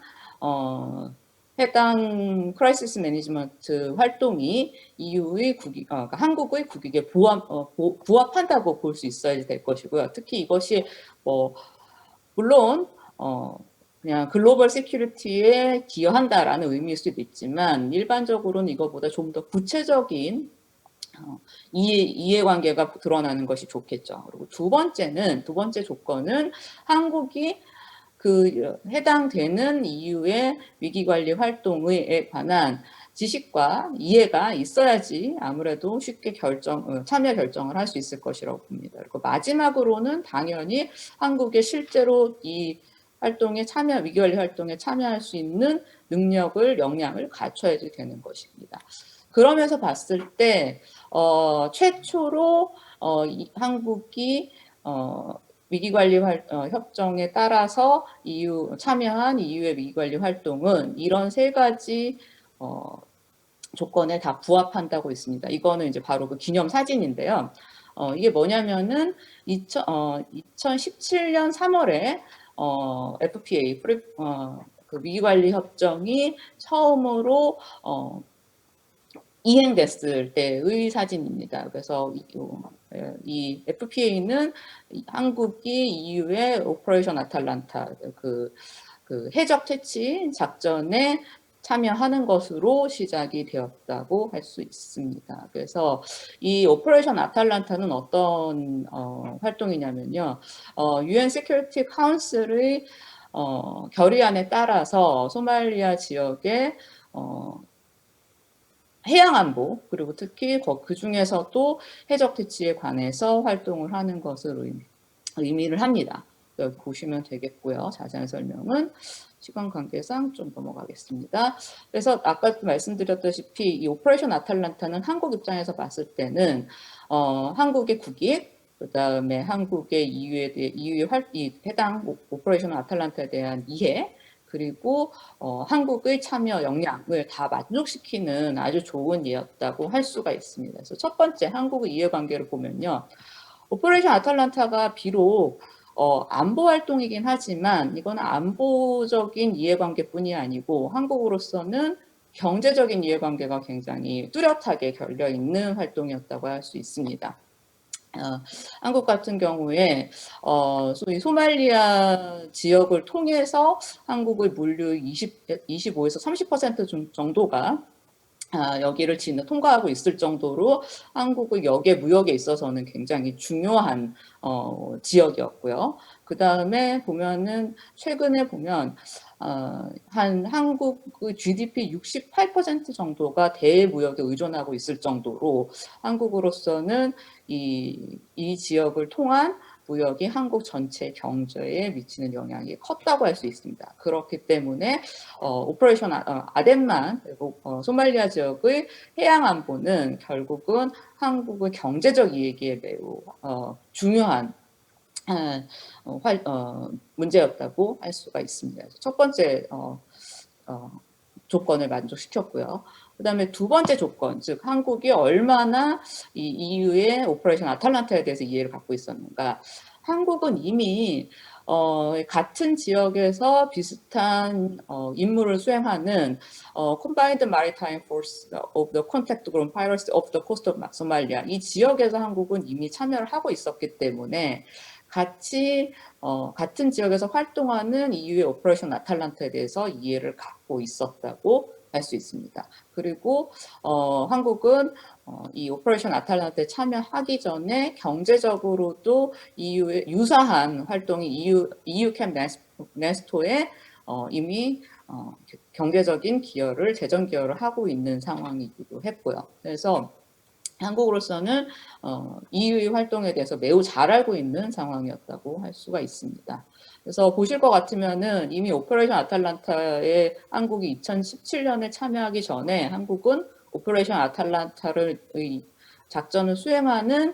해당 크라이시스 매니지먼트 활동이 EU의 그러니까 한국의 국익에 부합한다고 볼 수 있어야 될 것이고요. 특히 이것이 물론 그냥 글로벌 시큐리티에 기여한다라는 의미일 수도 있지만 일반적으로는 이거보다 좀 더 구체적인 이해관계가 드러나는 것이 좋겠죠. 그리고 두 번째 조건은 한국이 해당되는 EU의 위기관리 활동에 관한 지식과 이해가 있어야지 아무래도 쉽게 참여 결정을 할 수 있을 것이라고 봅니다. 그리고 마지막으로는 당연히 한국의 실제로 이 위기관리 활동에 참여할 수 있는 역량을 갖춰야 되는 것입니다. 그러면서 봤을 때 최초로 한국이 위기관리 협정에 따라서 참여한 EU의 위기관리 활동은 이런 세 가지 조건에 다 부합한다고 있습니다. 이거는 이제 바로 그 기념 사진인데요. 이게 뭐냐면은 2017년 3월에 FPA 그 위기관리 협정이 처음으로 이행됐을 때의 사진입니다. 그래서 이 FPA는 한국이 EU의 오퍼레이션 아탈란타 그 해적 퇴치 작전에 참여하는 것으로 시작이 되었다고 할 수 있습니다. 그래서 이 오퍼레이션 아탈란타는 어떤 활동이냐면요. UN Security Council의 결의안에 따라서 소말리아 지역의 해양안보 그리고 특히 그 중에서도 해적 퇴치에 관해서 활동을 하는 것을 의미를 합니다. 여기 보시면 되겠고요. 자세한 설명은 시간 관계상 좀 넘어가겠습니다. 그래서 아까 말씀드렸다시피 이 오퍼레이션 아탈란타는 한국 입장에서 봤을 때는 한국의 국익, 그다음에 한국의 EU의 해당 오퍼레이션 아탈란타에 대한 이해, 그리고 한국의 참여 역량을 다 만족시키는 아주 좋은 예였다고 할 수가 있습니다. 그래서 첫 번째 한국의 이해관계를 보면요. 오퍼레이션 아탈란타가 비록 안보 활동이긴 하지만 이거는 안보적인 이해관계뿐이 아니고 한국으로서는 경제적인 이해관계가 굉장히 뚜렷하게 걸려 있는 활동이었다고 할 수 있습니다. 한국 같은 경우에 소위 소말리아 지역을 통해서 한국의 물류 25에서 30% 정도가 여기를 통과하고 있을 정도로 한국의 역의 무역에 있어서는 굉장히 중요한 지역이었고요. 그 다음에 보면은 최근에 보면 한 한국의 GDP 68% 정도가 대무역에 의존하고 있을 정도로 한국으로서는 이 지역을 통한 무역이 한국 전체 경제에 미치는 영향이 컸다고 할 수 있습니다. 그렇기 때문에 오퍼레이션 아덴만 그리고 소말리아 지역의 해양 안보는 결국은 한국의 경제적 이익에 매우 중요한 문제였다고 할 수가 있습니다. 그래서 첫 번째 조건을 만족시켰고요. 그 다음에 두 번째 조건, 즉 한국이 얼마나 이 EU의 오퍼레이션 아탈란타에 대해서 이해를 갖고 있었는가. 한국은 이미 같은 지역에서 비슷한 임무를 수행하는 Combined Maritime Force of the Contact Group Piracy of the Coast of Somalia 이 지역에서 한국은 이미 참여를 하고 있었기 때문에 같은 지역에서 활동하는 EU의 오퍼레이션 아탈란타에 대해서 이해를 갖고 있었다고 할 수 있습니다. 그리고 한국은 이 오퍼레이션 아탈란타에 참여하기 전에 경제적으로도 EU의 유사한 활동이 EU 캠 네스토에 이미 경제적인 기여를 재정 기여를 하고 있는 상황이기도 했고요. 그래서 한국으로서는 EU의 활동에 대해서 매우 잘 알고 있는 상황이었다고 할 수가 있습니다. 그래서 보실 것 같으면은 이미 오퍼레이션 아탈란타에 한국이 2017년에 참여하기 전에 한국은 오퍼레이션 아탈란타의 작전을 수행하는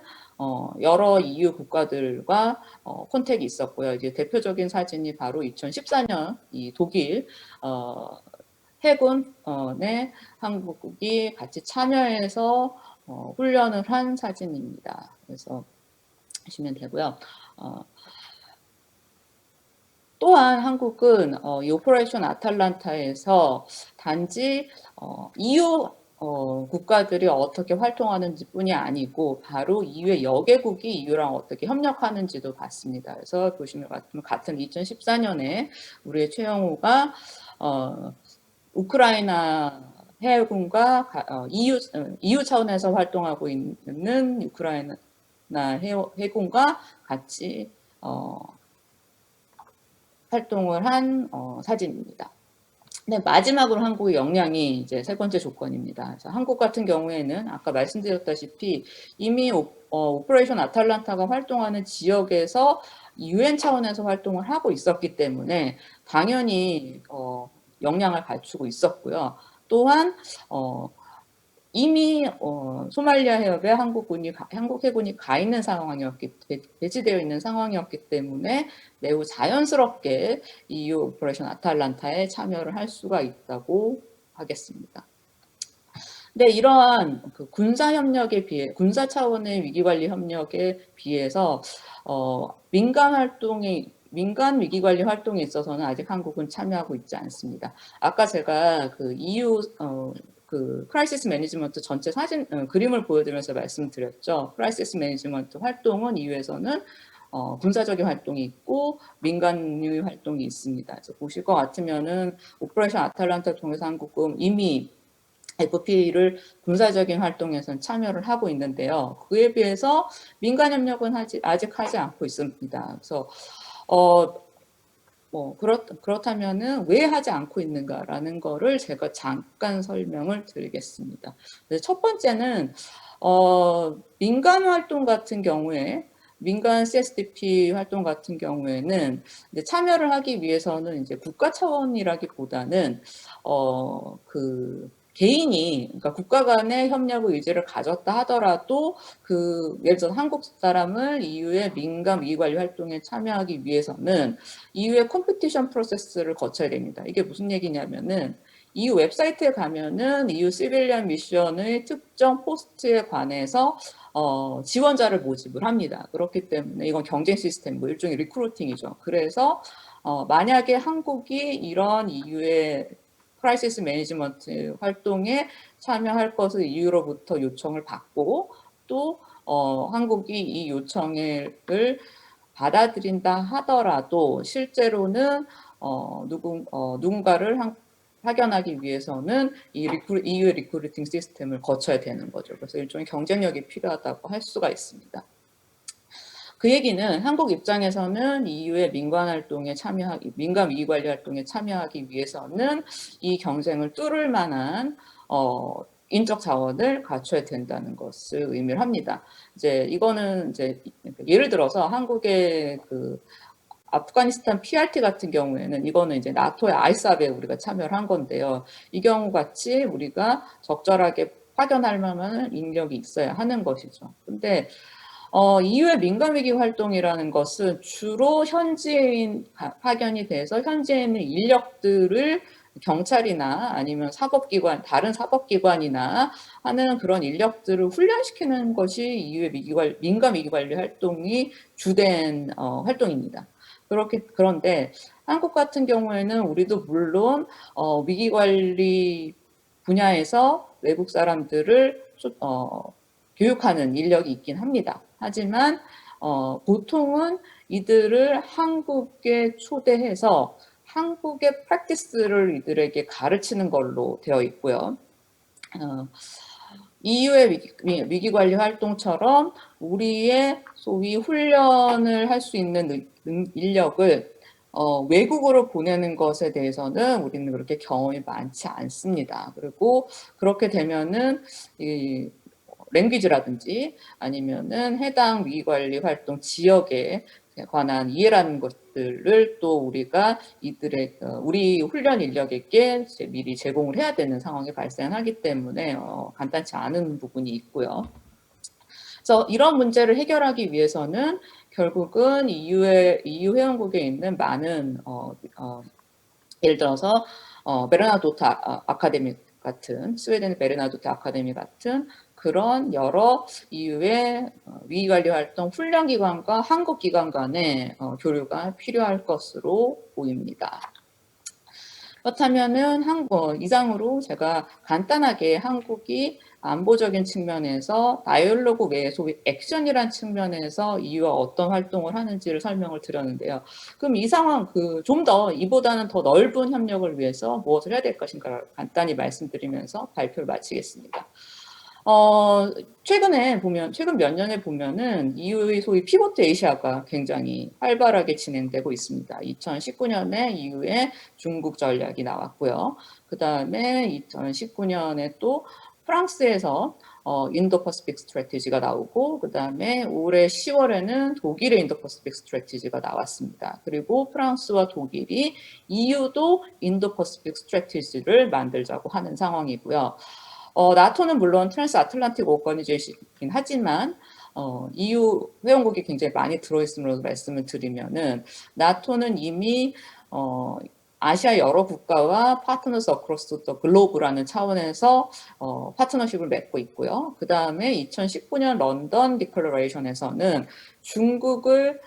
여러 EU 국가들과 콘택이 있었고요. 이제 대표적인 사진이 바로 2014년 이 독일 해군에 한국이 같이 참여해서 훈련을 한 사진입니다. 그래서 보시면 되고요. 또한 한국은 이 오퍼레이션 아탈란타에서 단지 EU 국가들이 어떻게 활동하는지 뿐이 아니고 바로 EU의 여개국이 EU랑 어떻게 협력하는지도 봤습니다. 그래서 보시면 같은 2014년에 우리의 최영호가 우크라이나 해군과 EU 차원에서 활동하고 있는 우크라이나 해군과 같이 활동을 한 사진입니다. 네, 마지막으로 한국의 역량이 이제 세 번째 조건입니다. 그래서 한국 같은 경우에는 아까 말씀드렸다시피 이미 오퍼레이션 아탈란타가 활동하는 지역에서 UN 차원에서 활동을 하고 있었기 때문에 당연히 역량을 갖추고 있었고요. 또한 이미 소말리아 해협에 한국 해군이 가 있는 배치되어 있는 상황이었기 때문에 매우 자연스럽게 EU 오퍼레이션 아탈란타에 참여를 할 수가 있다고 하겠습니다. 네, 이러한 군사 차원의 위기관리 협력에 비해서 민간 위기관리 활동에 있어서는 아직 한국은 참여하고 있지 않습니다. 아까 제가 EU 크라이시스 매니지먼트 전체 그림을 보여드리면서 말씀드렸죠. 크라이시스 매니지먼트 활동은 EU에서는 군사적인 활동이 있고 민간의 활동이 있습니다. 그래서 보실 것 같으면은 오퍼레이션 아탈란타 통해서 한국은 이미 FP를 군사적인 활동에서는 참여를 하고 있는데요. 그에 비해서 민간 협력은 아직 하지 않고 있습니다. 그래서 그렇다면은 왜 하지 않고 있는가라는 거를 제가 잠깐 설명을 드리겠습니다. 첫 번째는 민간 활동 같은 경우에 민간 CSDP 활동 같은 경우에는 이제 참여를 하기 위해서는 이제 국가 차원이라기보다는 개인이, 그러니까 국가 간의 협력의 의지를 가졌다 하더라도 예를 들어서 한국 사람을 EU의 민간 위기관리 활동에 참여하기 위해서는 EU의 컴피티션 프로세스를 거쳐야 됩니다. 이게 무슨 얘기냐면은 EU 웹사이트에 가면은 EU 시빌리언 미션의 특정 포스트에 관해서 지원자를 모집을 합니다. 그렇기 때문에 이건 경쟁 시스템, 뭐 일종의 리크루팅이죠. 그래서 만약에 한국이 이런 EU의 크라이시스 매니지먼트 활동에 참여할 것을 EU로부터 요청을 받고 또 한국이 이 요청을 받아들인다 하더라도 실제로는 누군가를 파견하기 위해서는 이 EU의 리크루팅 시스템을 거쳐야 되는 거죠. 그래서 일종의 경쟁력이 필요하다고 할 수가 있습니다. 그 얘기는 한국 입장에서는 EU의 민간 위기 관리 활동에 참여하기 위해서는 이 경쟁을 뚫을 만한 인적 자원을 갖춰야 된다는 것을 의미를 합니다. 이거는 예를 들어서 한국의 아프가니스탄 PRT 같은 경우에는 이거는 나토의 아이삽에 우리가 참여를 한 건데요. 이 경우 같이 우리가 적절하게 파견할 만한 인력이 있어야 하는 것이죠. 근데 EU의 민간위기 활동이라는 것은 주로 현지인 파견이 돼서 현지에 있는 인력들을 경찰이나 아니면 다른 사법기관이나 하는 그런 인력들을 훈련시키는 것이 EU의 민간 위기관리 활동이 주된 활동입니다. 그런데 한국 같은 경우에는 우리도 물론 위기관리 분야에서 외국 사람들을 교육하는 인력이 있긴 합니다. 하지만 보통은 이들을 한국에 초대해서 한국의 프랙티스를 이들에게 가르치는 걸로 되어 있고요. EU의 위기관리 활동처럼 우리의 소위 훈련을 할 수 있는 인력을 외국으로 보내는 것에 대해서는 우리는 그렇게 경험이 많지 않습니다. 그리고 그렇게 되면은 이 랭귀지라든지 아니면은 해당 위기관리 활동 지역에 관한 이해라는 것들을 또 우리가 우리 훈련 인력에게 미리 제공을 해야 되는 상황이 발생하기 때문에 간단치 않은 부분이 있고요. 그래서 이런 문제를 해결하기 위해서는 결국은 EU 회원국에 있는 많은 예를 들어서 베르나도트 아카데미 같은 스웨덴의 베르나도트 아카데미 같은 그런 여러 EU의 위기관리 활동 훈련기관과 한국 기관 간의 교류가 필요할 것으로 보입니다. 그렇다면은 이상으로 제가 간단하게 한국이 안보적인 측면에서 다이얼로그 외에 소위 액션이란 측면에서 EU와 어떤 활동을 하는지를 설명을 드렸는데요. 그럼 이 상황 좀 더 이보다는 더 넓은 협력을 위해서 무엇을 해야 될 것인가를 간단히 말씀드리면서 발표를 마치겠습니다. 최근 몇 년에 보면은 EU의 소위 피보트 에이시아가 굉장히 활발하게 진행되고 있습니다. 2019년에 EU의 중국 전략이 나왔고요. 그 다음에 2019년에 또 프랑스에서 인도-퍼시픽 스트래티지가 나오고 그 다음에 올해 10월에는 독일의 인도-퍼시픽 스트래티지가 나왔습니다. 그리고 프랑스와 독일이 EU도 인도-퍼시픽 스트래티지를 만들자고 하는 상황이고요. 나토는 물론 트랜스 아틀란틱 오거니제이션이긴 하지만 EU 회원국이 굉장히 많이 들어있음으로 말씀을 드리면은 나토는 이미 아시아 여러 국가와 파트너스 어크로스 더 글로브라는 차원에서 파트너십을 맺고 있고요. 그 다음에 2019년 런던 디클러레이션에서는 중국을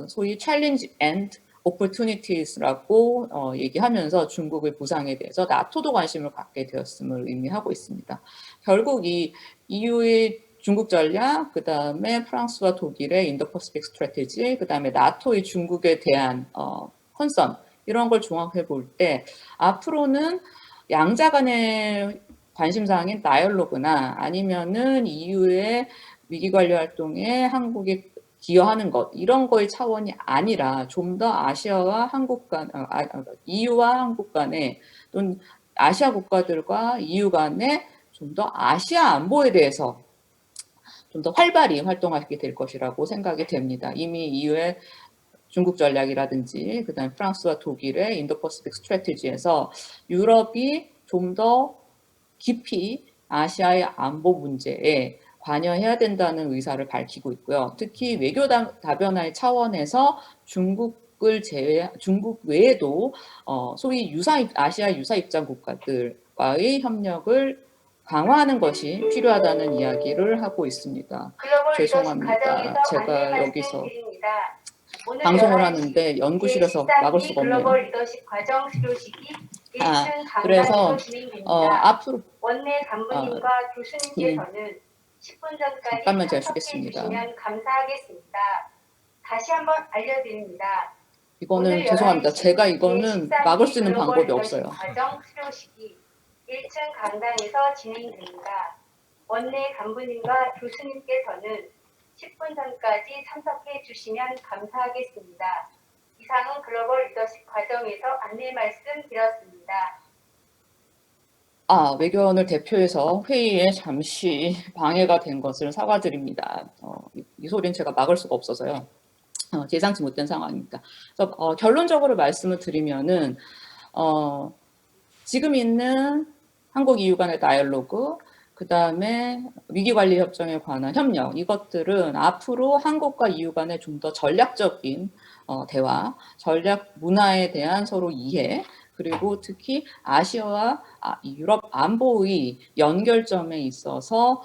소위 챌린지 앤드 opportunities라고 얘기하면서 중국의 부상에 대해서 나토도 관심을 갖게 되었음을 의미하고 있습니다. 결국 이 EU의 중국 전략, 그 다음에 프랑스와 독일의 인도-퍼시픽 스트래티지, 그 다음에 나토의 중국에 대한 컨선 이런 걸 종합해 볼 때 앞으로는 양자 간의 관심사항인 다이얼로그나 아니면은 EU의 위기관리 활동에 한국이 기여하는 것 이런 거의 차원이 아니라 좀 더 아시아와 한국 간 EU와 한국 간에 또는 아시아 국가들과 EU 간에 좀 더 아시아 안보에 대해서 좀 더 활발히 활동하게 될 것이라고 생각이 됩니다. 이미 EU의 중국 전략이라든지 그다음에 프랑스와 독일의 인도-퍼시픽 스트래티지에서 유럽이 좀 더 깊이 아시아의 안보 문제에 관여해야 된다는 의사를 밝히고 있고요. 특히 외교 다변화의 차원에서 중국 중국 외에도 소위 아시아 유사 입장 국가들과의 협력을 강화하는 것이 필요하다는 이야기를 하고 있습니다. 죄송합니다. 제가 여기서 방송을 하는데 연구실에서 막을 수가 없네요. 그래서 앞으로 원내 간부님과 교수님께서는 10분 전까지 잠깐만 제가 참석해 쉬겠습니다. 주시면 감사하겠습니다. 다시 한번 알려드립니다. 이거는 죄송합니다. 제가 이거는 막을 수 있는 방법이 없어요. 과정 수료식이 1층 강당에서 진행됩니다. 원내 간부님과 교수님께서는 10분 전까지 참석해 주시면 감사하겠습니다. 이상은 글로벌 리더십 과정에서 안내 말씀드렸습니다. 외교원을 대표해서 회의에 잠시 방해가 된 것을 사과드립니다. 이 소리는 제가 막을 수가 없어서요. 예상치 못한 상황입니다. 그래서 결론적으로 말씀을 드리면은 지금 있는 한국 EU 간의 다이얼로그, 그 다음에 위기관리 협정에 관한 협력, 이것들은 앞으로 한국과 EU 간의 좀 더 전략적인 대화, 전략 문화에 대한 서로 이해, 그리고 특히 아시아와 유럽 안보의 연결점에 있어서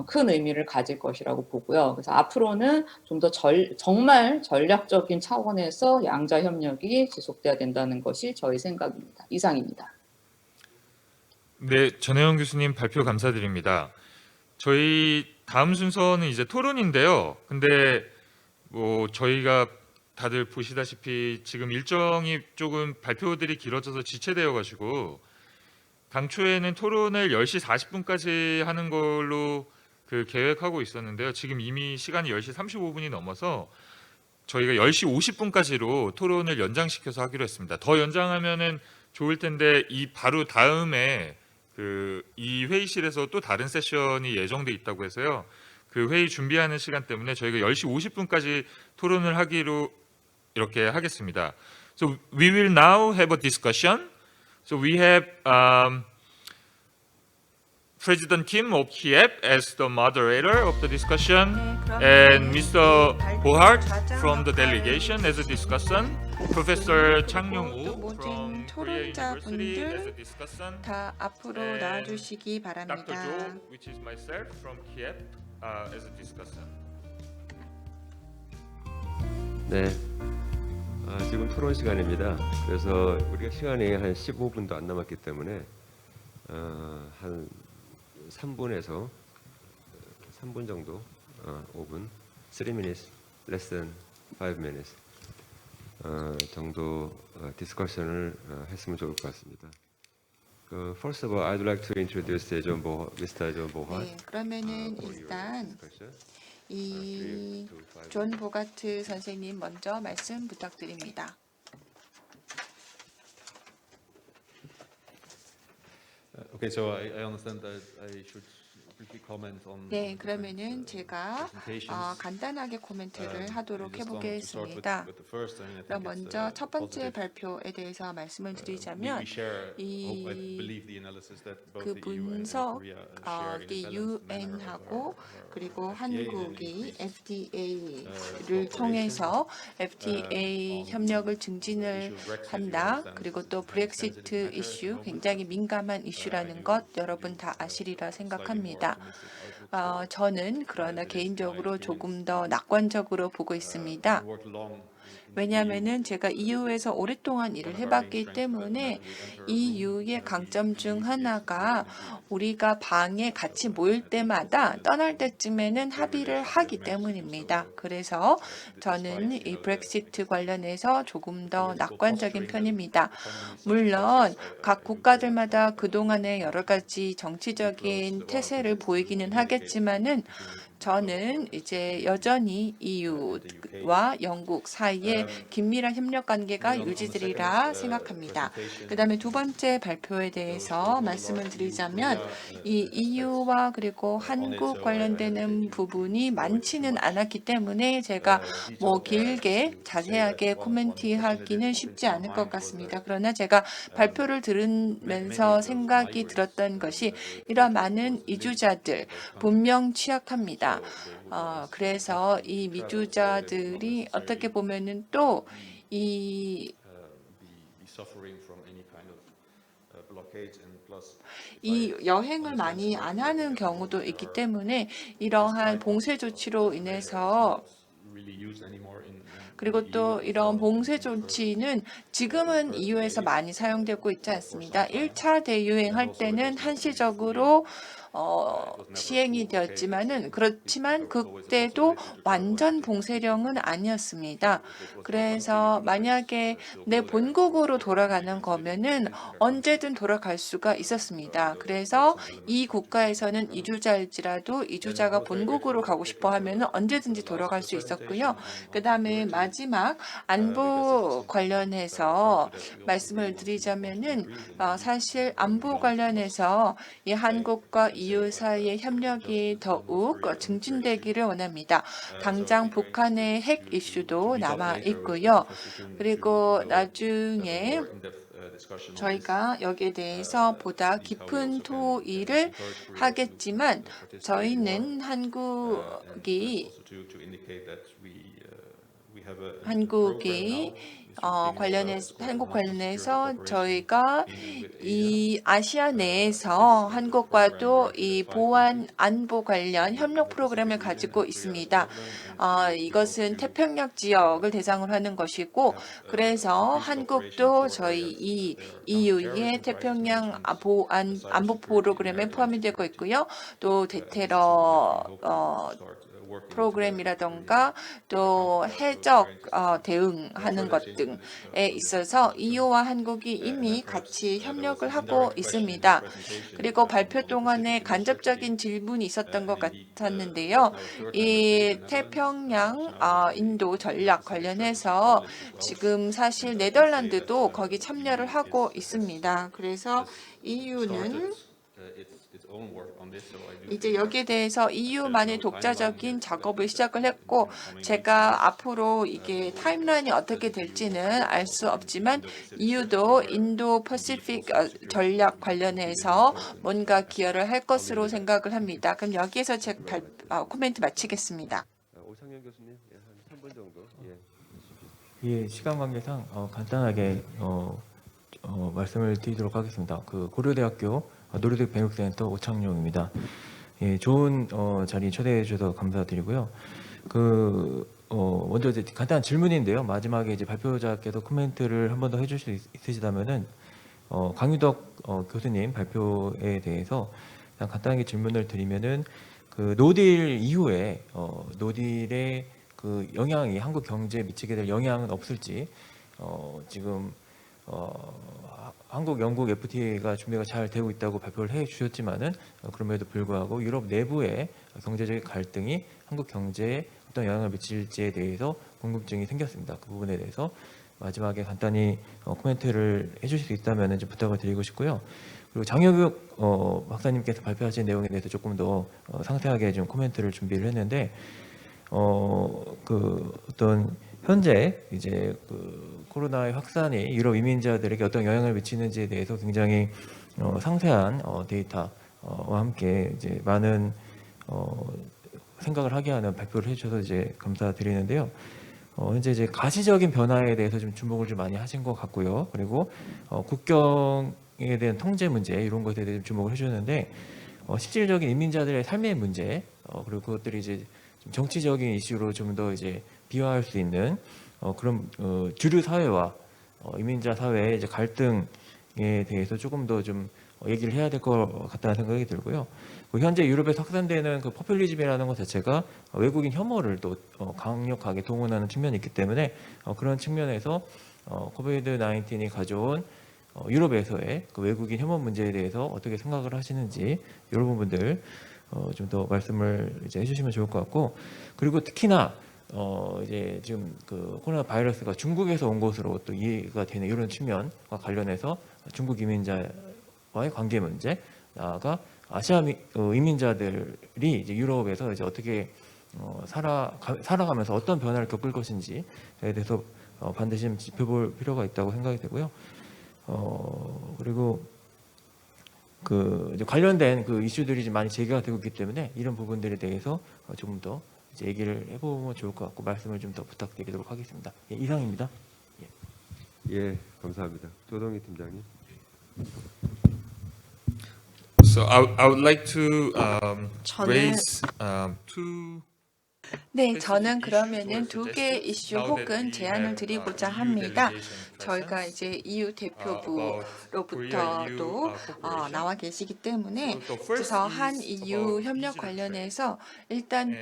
큰 의미를 가질 것이라고 보고요. 그래서 앞으로는 좀 더 정말 전략적인 차원에서 양자 협력이 지속돼야 된다는 것이 저희 생각입니다. 이상입니다. 네, 전혜영 교수님 발표 감사드립니다. 저희 다음 순서는 이제 토론인데요. 근데 뭐 저희가 다들 보시다시피 지금 일정이 조금 발표들이 길어져서 지체되어 가지고 당초에는 토론을 10시 40분까지 하는 걸로 계획하고 있었는데요. 지금 이미 시간이 10시 35분이 넘어서 저희가 10시 50분까지로 토론을 연장시켜서 하기로 했습니다. 더 연장하면은 좋을 텐데 이 바로 다음에 이 회의실에서 또 다른 세션이 예정돼 있다고 해서요. 그 회의 준비하는 시간 때문에 저희가 10시 50분까지 토론을 하기로 이렇게 하겠습니다. So we will now have a discussion. So we have President Kim of Kiev as the moderator of the discussion, and Mr. Bohart from the delegation as a discussant, Professor Chang Yong-woo from Korea University as a discussant, 다 앞으로 and 나와주시기 Dr. 바랍니다. Jo, which is myself from Kiev, as a discussant. 네, 지금 토론 시간입니다. 그래서 우리가 시간이 한 15분도 안 남았기 때문에 한 3분에서 3분 정도, 5분, 3 minutes, less than 5 minutes 정도 디스커션을 했으면 좋을 것 같습니다. First of all, I'd like to introduce Mr. John Bohart. 네, 그러면은 for your 일단 discussion. 이 존 보가트 선생님 먼저 말씀 부탁드립니다. Okay, so I understand that I should briefly comment on 네, different, 그러면은 제가 presentations. 간단하게 코멘트를 I 하도록 just want to start 해보겠습니다. with the first, and I 그럼 think it's, 먼저 첫 번째 positive. 발표에 대해서 말씀을 We 드리자면 share, I 이 believe the analysis that both 그 the EU and 분석, Korea share in a 이 balanced manner of UN하고 our 그리고 FTA and 한국이 increased, FTA를 cooperation. 통해서 FTA on 협력을 the 증진을 issue of Brexit. You 한다. understand 그리고 this 또 is a very 브렉시트 sensitive matter at the 이슈 moment. 굉장히 민감한 이슈라는 것 여러분 다 아시리라 생각합니다. 저는 그러나 개인적으로 조금 더 낙관적으로 보고 있습니다. 왜냐하면은 제가 EU에서 오랫동안 일을 해봤기 때문에 EU의 강점 중 하나가 우리가 방에 같이 모일 때마다 떠날 때쯤에는 합의를 하기 때문입니다. 그래서 저는 이 브렉시트 관련해서 조금 더 낙관적인 편입니다. 물론 각 국가들마다 그동안의 여러 가지 정치적인 태세를 보이기는 하겠지만은 저는 이제 여전히 EU와 영국 사이에 긴밀한 협력 관계가 유지되리라 생각합니다. 그다음에 두 번째 발표에 대해서 말씀을 드리자면 이 EU와 그리고 한국 관련되는 부분이 많지는 않았기 때문에 제가 뭐 길게 자세하게 코멘트하기는 쉽지 않을 것 같습니다. 그러나 제가 발표를 들으면서 생각이 들었던 것이 이런 많은 이주자들 분명 취약합니다. 그래서 이 미주자들이 어떻게 보면은 또 이 be suffering from any kind of blockades and plus 이 여행을 많이 안 하는 경우도 있기 때문에 이러한 봉쇄 조치로 인해서 really used anymore in 그리고 또 이런 봉쇄 조치는 지금은 EU에서 많이 사용되고 있지 않습니다. 1차 대유행할 때는 한시적으로 시행이 되었지만은 그렇지만 그때도 완전 봉쇄령은 아니었습니다. 그래서 만약에 내 본국으로 돌아가는 거면은 언제든 돌아갈 수가 있었습니다. 그래서 이 국가에서는 이주자일지라도 이주자가 본국으로 가고 싶어 하면은 언제든지 돌아갈 수 있었고요. 그다음에 마지막 안보 관련해서 말씀을 드리자면은 사실 안보 관련해서 이 한국과 EU 사이의 협력이 더욱 증진되기를 원합니다. 당장 북한의 핵 이슈도 남아 있고요. 그리고 나중에 저희가 여기에 대해서 보다 깊은 토의를 하겠지만 저희는 한국이 한국 관련해서 저희가 이 아시아 내에서 한국과도 이 보안 안보 관련 협력 프로그램을 가지고 있습니다. 이것은 태평양 지역을 대상으로 하는 것이고 그래서 한국도 저희 이 EU의 태평양 안보 프로그램에 포함이 되고 있고요. 또 대테러 프로그램이라던가 또 해적 대응하는 것 등에 있어서 EU와 한국이 이미 같이 협력을 하고 있습니다. 그리고 발표 동안에 간접적인 질문이 있었던 것 같았는데요. 이 태평양 인도 전략 관련해서 지금 사실 네덜란드도 거기 참여를 하고 있습니다. 그래서 EU는 이제 여기에 대해서 EU만의 독자적인 작업을 시작을 했고 제가 앞으로 이게 타임라인이 어떻게 될지는 알 수 없지만 EU도 인도 퍼시픽 전략 관련해서 뭔가 기여를 할 것으로 생각을 합니다. 그럼 여기에서 제 코멘트 마치겠습니다. 오창현 교수님 한 3분 정도. 예, 시간 관계상 간단하게 말씀을 드리도록 하겠습니다. 그 고려대학교 노르딕 배육센터 오창용입니다. 예, 좋은 자리 초대해 주셔서 감사드리고요. 먼저 이제 간단한 질문인데요. 마지막에 이제 발표자께서 코멘트를 한 번 더 해줄 수 있으시다면은 강유덕 교수님 발표에 대해서 그냥 간단하게 질문을 드리면은 그 노딜 이후에 노딜의 그 영향이 한국 경제에 미치게 될 영향은 없을지 지금 한국, 영국 FTA가 준비가 잘 되고 있다고 발표를 해 주셨지만은 그럼에도 불구하고 유럽 내부의 경제적 갈등이 한국 경제에 어떤 영향을 미칠지에 대해서 궁금증이 생겼습니다. 그 부분에 대해서 마지막에 간단히 코멘트를 해주실 수 있다면 좀 부탁을 드리고 싶고요. 그리고 장혁욱 박사님께서 발표하신 내용에 대해서 조금 더 상세하게 좀 코멘트를 준비를 했는데 어떤 현재 이제 그 코로나의 확산이 유럽 이민자들에게 어떤 영향을 미치는지에 대해서 굉장히 상세한 데이터와 함께 이제 많은 생각을 하게 하는 발표를 해주셔서 이제 감사드리는데요. 현재 이제 가시적인 변화에 대해서 좀 주목을 좀 많이 하신 것 같고요. 그리고 국경에 대한 통제 문제 이런 것에 대해 주목을 해주셨는데 실질적인 이민자들의 삶의 문제 그리고 그것들이 이제 좀 정치적인 이슈로 좀 더 이제 비화할 수 있는 그런 주류 사회와 이민자 사회의 이제 갈등에 대해서 조금 더 좀 얘기를 해야 될 것 같다는 생각이 들고요. 현재 유럽에서 확산되는 그 포퓰리즘이라는 것 자체가 외국인 혐오를 또 강력하게 동원하는 측면이 있기 때문에 그런 측면에서 코비드 19이 가져온 유럽에서의 그 외국인 혐오 문제에 대해서 어떻게 생각을 하시는지 이런 부분들 좀 더 말씀을 이제 해주시면 좋을 것 같고 그리고 특히나 이제 지금 그 코로나 바이러스가 중국에서 온 것으로 또 이해가 되는 이런 측면과 관련해서 중국 이민자와의 관계 문제, 나아가 아시아 이민자들이 이제 유럽에서 이제 어떻게 살아가면서 어떤 변화를 겪을 것인지에 대해서 반드시 좀 짚어볼 필요가 있다고 생각이 되고요. 그리고 그 이제 관련된 그 이슈들이 좀 많이 제기가 되고 있기 때문에 이런 부분들에 대해서 조금 더 이제 얘기를 해보면 좋을 것 같고 말씀을 좀 더 부탁드리도록 하겠습니다. 예, 이상입니다. 예. 예, 감사합니다. 조동희 팀장님. So I would like to 저는 raise two 네, 저는 그러면은 두 개의 이슈 혹은 제안을 드리고자 합니다. 저희가 이제 EU 대표부로부터도 나와 계시기 때문에 그래서 한 EU 협력 관련해서 일단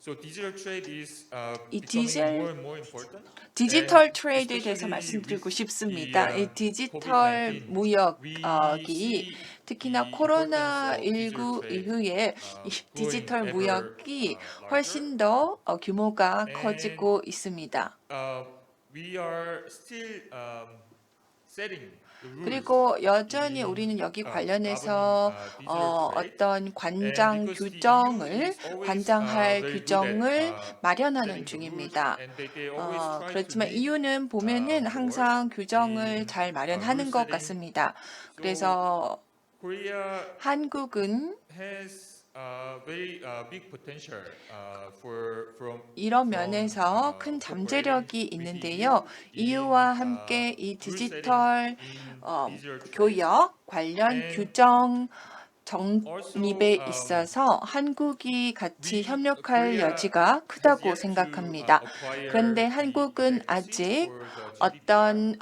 So digital trade is 이 becoming more and more important. 디지털 트레이드에 대해서 말씀드리고 싶습니다. 이 디지털 무역이 특히나 코로나19 이후에 이 디지털 무역이 훨씬 더 규모가 커지고 있습니다. We are still setting the rules. 그리고 여전히 우리는 여기 관련해서 어떤 관장할 규정을 마련하는 중입니다. 그렇지만 EU는 보면은 항상 규정을 잘 마련하는 것 같습니다. 그래서 Korea 한국은 has very big potential from 이런 면에서 큰 잠재력이 있는데요. EU와 함께 이 디지털 교역 관련 규정 정립에 있어서 한국이 같이 협력할 여지가 크다고 생각합니다. 그런데 한국은 아직 어떤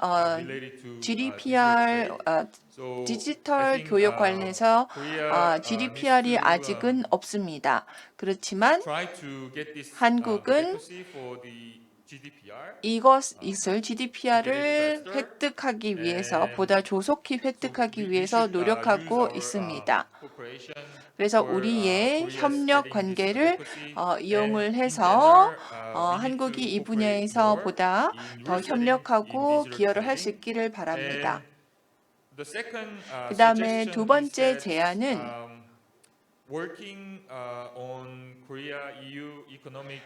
GDPR 디지털 교육 관련해서 GDPR이 아직은 없습니다. 그렇지만 한국은 이것을 GDPR을 획득하기 위해서 보다 조속히 획득하기 위해서 노력하고 있습니다. 그래서 우리의 협력 관계를 이용을 해서 한국이 이 분야에서 보다 더 협력하고 기여를 할 수 있기를 바랍니다. 그 다음에 두 번째 제안은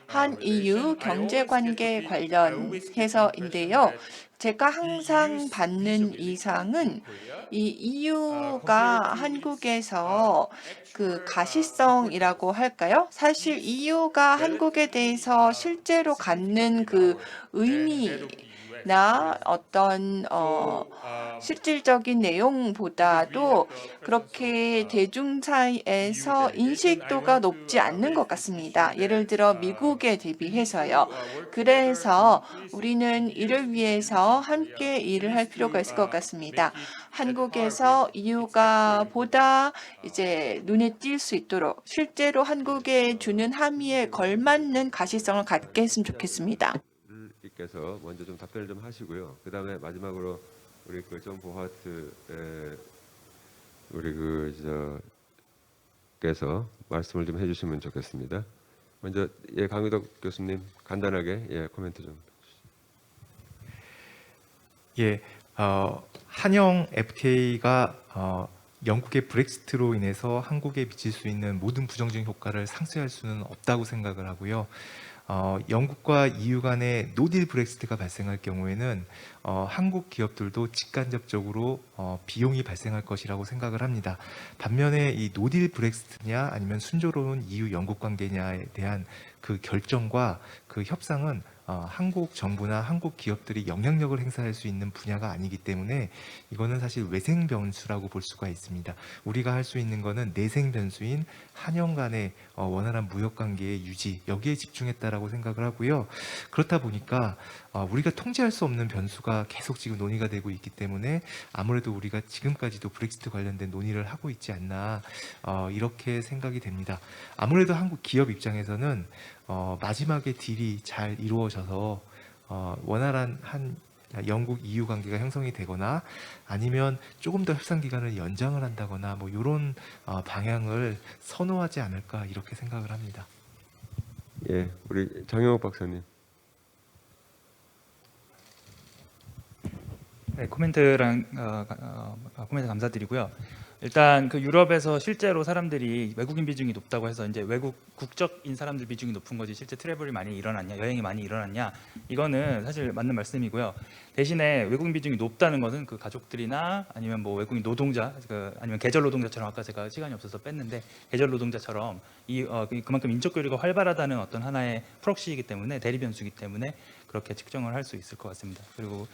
한 EU 경제관계 관련해서인데요. 제가 항상 받는 이상은 이 EU가 한국에서 그 가시성이라고 할까요? 사실 EU가 한국에 대해서 실제로 갖는 그 의미나 어떤 실질적인 내용보다도 그렇게 대중 사이에서 인식도가 높지 않는 것 같습니다. 예를 들어 미국에 대비해서요. 그래서 우리는 이를 위해서 함께 일을 할 필요가 있을 것 같습니다. 한국에서 EU가 보다 이제 눈에 띌 수 있도록 실제로 한국에 주는 함의에 걸맞는 가시성을 갖게 했으면 좋겠습니다. 께서 먼저 좀 답변을 좀 하시고요. 그 다음에 마지막으로 우리 그 존 보하트 우리 께서 말씀을 좀 해주시면 좋겠습니다. 먼저 강유덕 교수님 간단하게 코멘트 좀. 한영 FTA가 영국의 브렉시트로 인해서 한국에 미칠 수 있는 모든 부정적인 효과를 상쇄할 수는 없다고 생각을 하고요. 영국과 EU 간의 노딜 브렉시트가 발생할 경우에는 한국 기업들도 직간접적으로 비용이 발생할 것이라고 생각을 합니다. 반면에 이 노딜 브렉시트냐 아니면 순조로운 EU 영국 관계냐에 대한 그 결정과 그 협상은 한국 정부나 한국 기업들이 영향력을 행사할 수 있는 분야가 아니기 때문에 이거는 사실 외생 변수라고 볼 수가 있습니다. 우리가 할 수 있는 거는 내생 변수인 한영 간의 원활한 무역 관계의 유지, 여기에 집중했다라고 생각을 하고요. 그렇다 보니까 우리가 통제할 수 없는 변수가 계속 지금 논의가 되고 있기 때문에 아무래도 우리가 지금까지도 브렉시트 관련된 논의를 하고 있지 않나 이렇게 생각이 됩니다. 아무래도 한국 기업 입장에서는 마지막에 딜이 잘 이루어져서 원활한 한 영국 EU 관계가 형성이 되거나 아니면 조금 더 협상 기간을 연장을 한다거나 뭐 이런 방향을 선호하지 않을까 이렇게 생각을 합니다. 우리 장영욱 박사님. 네, 코멘트 감사드리고요. 일단 그 유럽에서 실제로 사람들이 외국인 비중이 높다고 해서 이제 외국 국적인 사람들 비중이 높은 거지 실제 트래블이 많이 일어났냐, 여행이 많이 일어났냐, 이거는 사실 맞는 말씀이고요. 대신에 외국인 비중이 높다는 것은 그 가족들이나 아니면 뭐 외국인 노동자, 아니면 계절 노동자처럼, 아까 제가 시간이 없어서 뺐는데 계절 노동자처럼 그만큼 인적 교류가 활발하다는 어떤 하나의 프록시이기 때문에, 대리 변수이기 때문에 그렇게 측정을 할 수 있을 것 같습니다. 그리고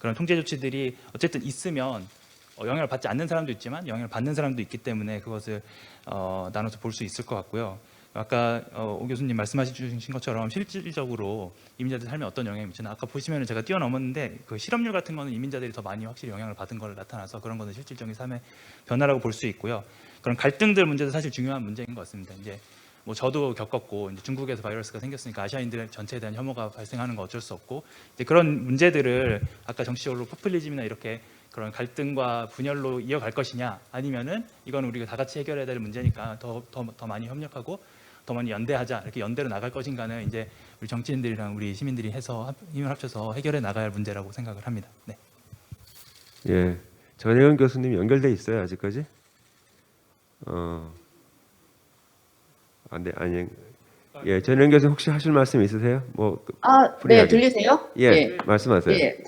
그런 통제 조치들이 어쨌든 있으면 영향을 받지 않는 사람도 있지만 영향을 받는 사람도 있기 때문에 그것을 나눠서 볼 수 있을 것 같고요. 아까 오 교수님 말씀하신 것처럼 실질적으로 이민자들 삶에 어떤 영향이 미치나, 아까 보시면 제가 뛰어넘었는데 그 실업률 같은 거는 이민자들이 더 많이 확실히 영향을 받은 걸 나타나서 그런 거는 실질적인 삶의 변화라고 볼 수 있고요. 그런 갈등들 문제도 사실 중요한 문제인 것 같습니다. 이제 뭐 저도 겪었고, 이제 중국에서 바이러스가 생겼으니까 아시아인들 전체에 대한 혐오가 발생하는 거 어쩔 수 없고, 이제 그런 문제들을 아까 정치적으로 포퓰리즘이나 이렇게 그런 갈등과 분열로 이어갈 것이냐, 아니면은 이건 우리가 다 같이 해결해야 될 문제니까 더 많이 협력하고 더 많이 연대하자, 이렇게 연대로 나갈 것인가는 이제 우리 정치인들이랑 우리 시민들이 해서 힘을 합쳐서 해결해 나가야 할 문제라고 생각을 합니다. 네. 예, 전혜연 교수님 연결돼 있어요 아직까지? 네, 아니, 예, 전혜연 교수님 혹시 하실 말씀 있으세요? 뭐 네, 프리하게. 들리세요? 예, 말씀하세요. 예.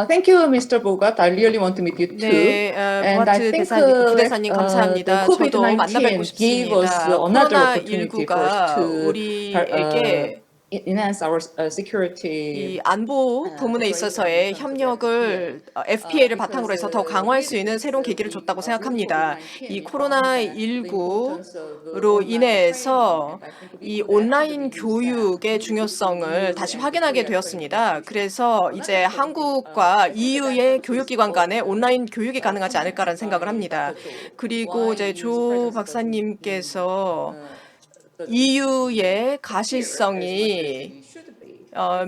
Thank you, Mr. Bogart. I really want to meet you too. 네, And I 보아트 think 부대사님 감사합니다. the 저도 만나뵙고 COVID-19 gave us 싶습니다. another opportunity for us 코로나19가 to 우리에게 enhance our security. 이 안보 부문에 있어서의 협력을 FPA를 바탕으로 해서 더 강화할 수 있는 새로운 계기를 줬다고 생각합니다. 이 코로나19로 인해서 이 온라인 교육의 중요성을 다시 확인하게 되었습니다. 그래서 이제 한국과 EU의 교육기관 간에 온라인 교육이 가능하지 않을까라는 생각을 합니다. 그리고 이제 조 박사님께서 EU의 가시성이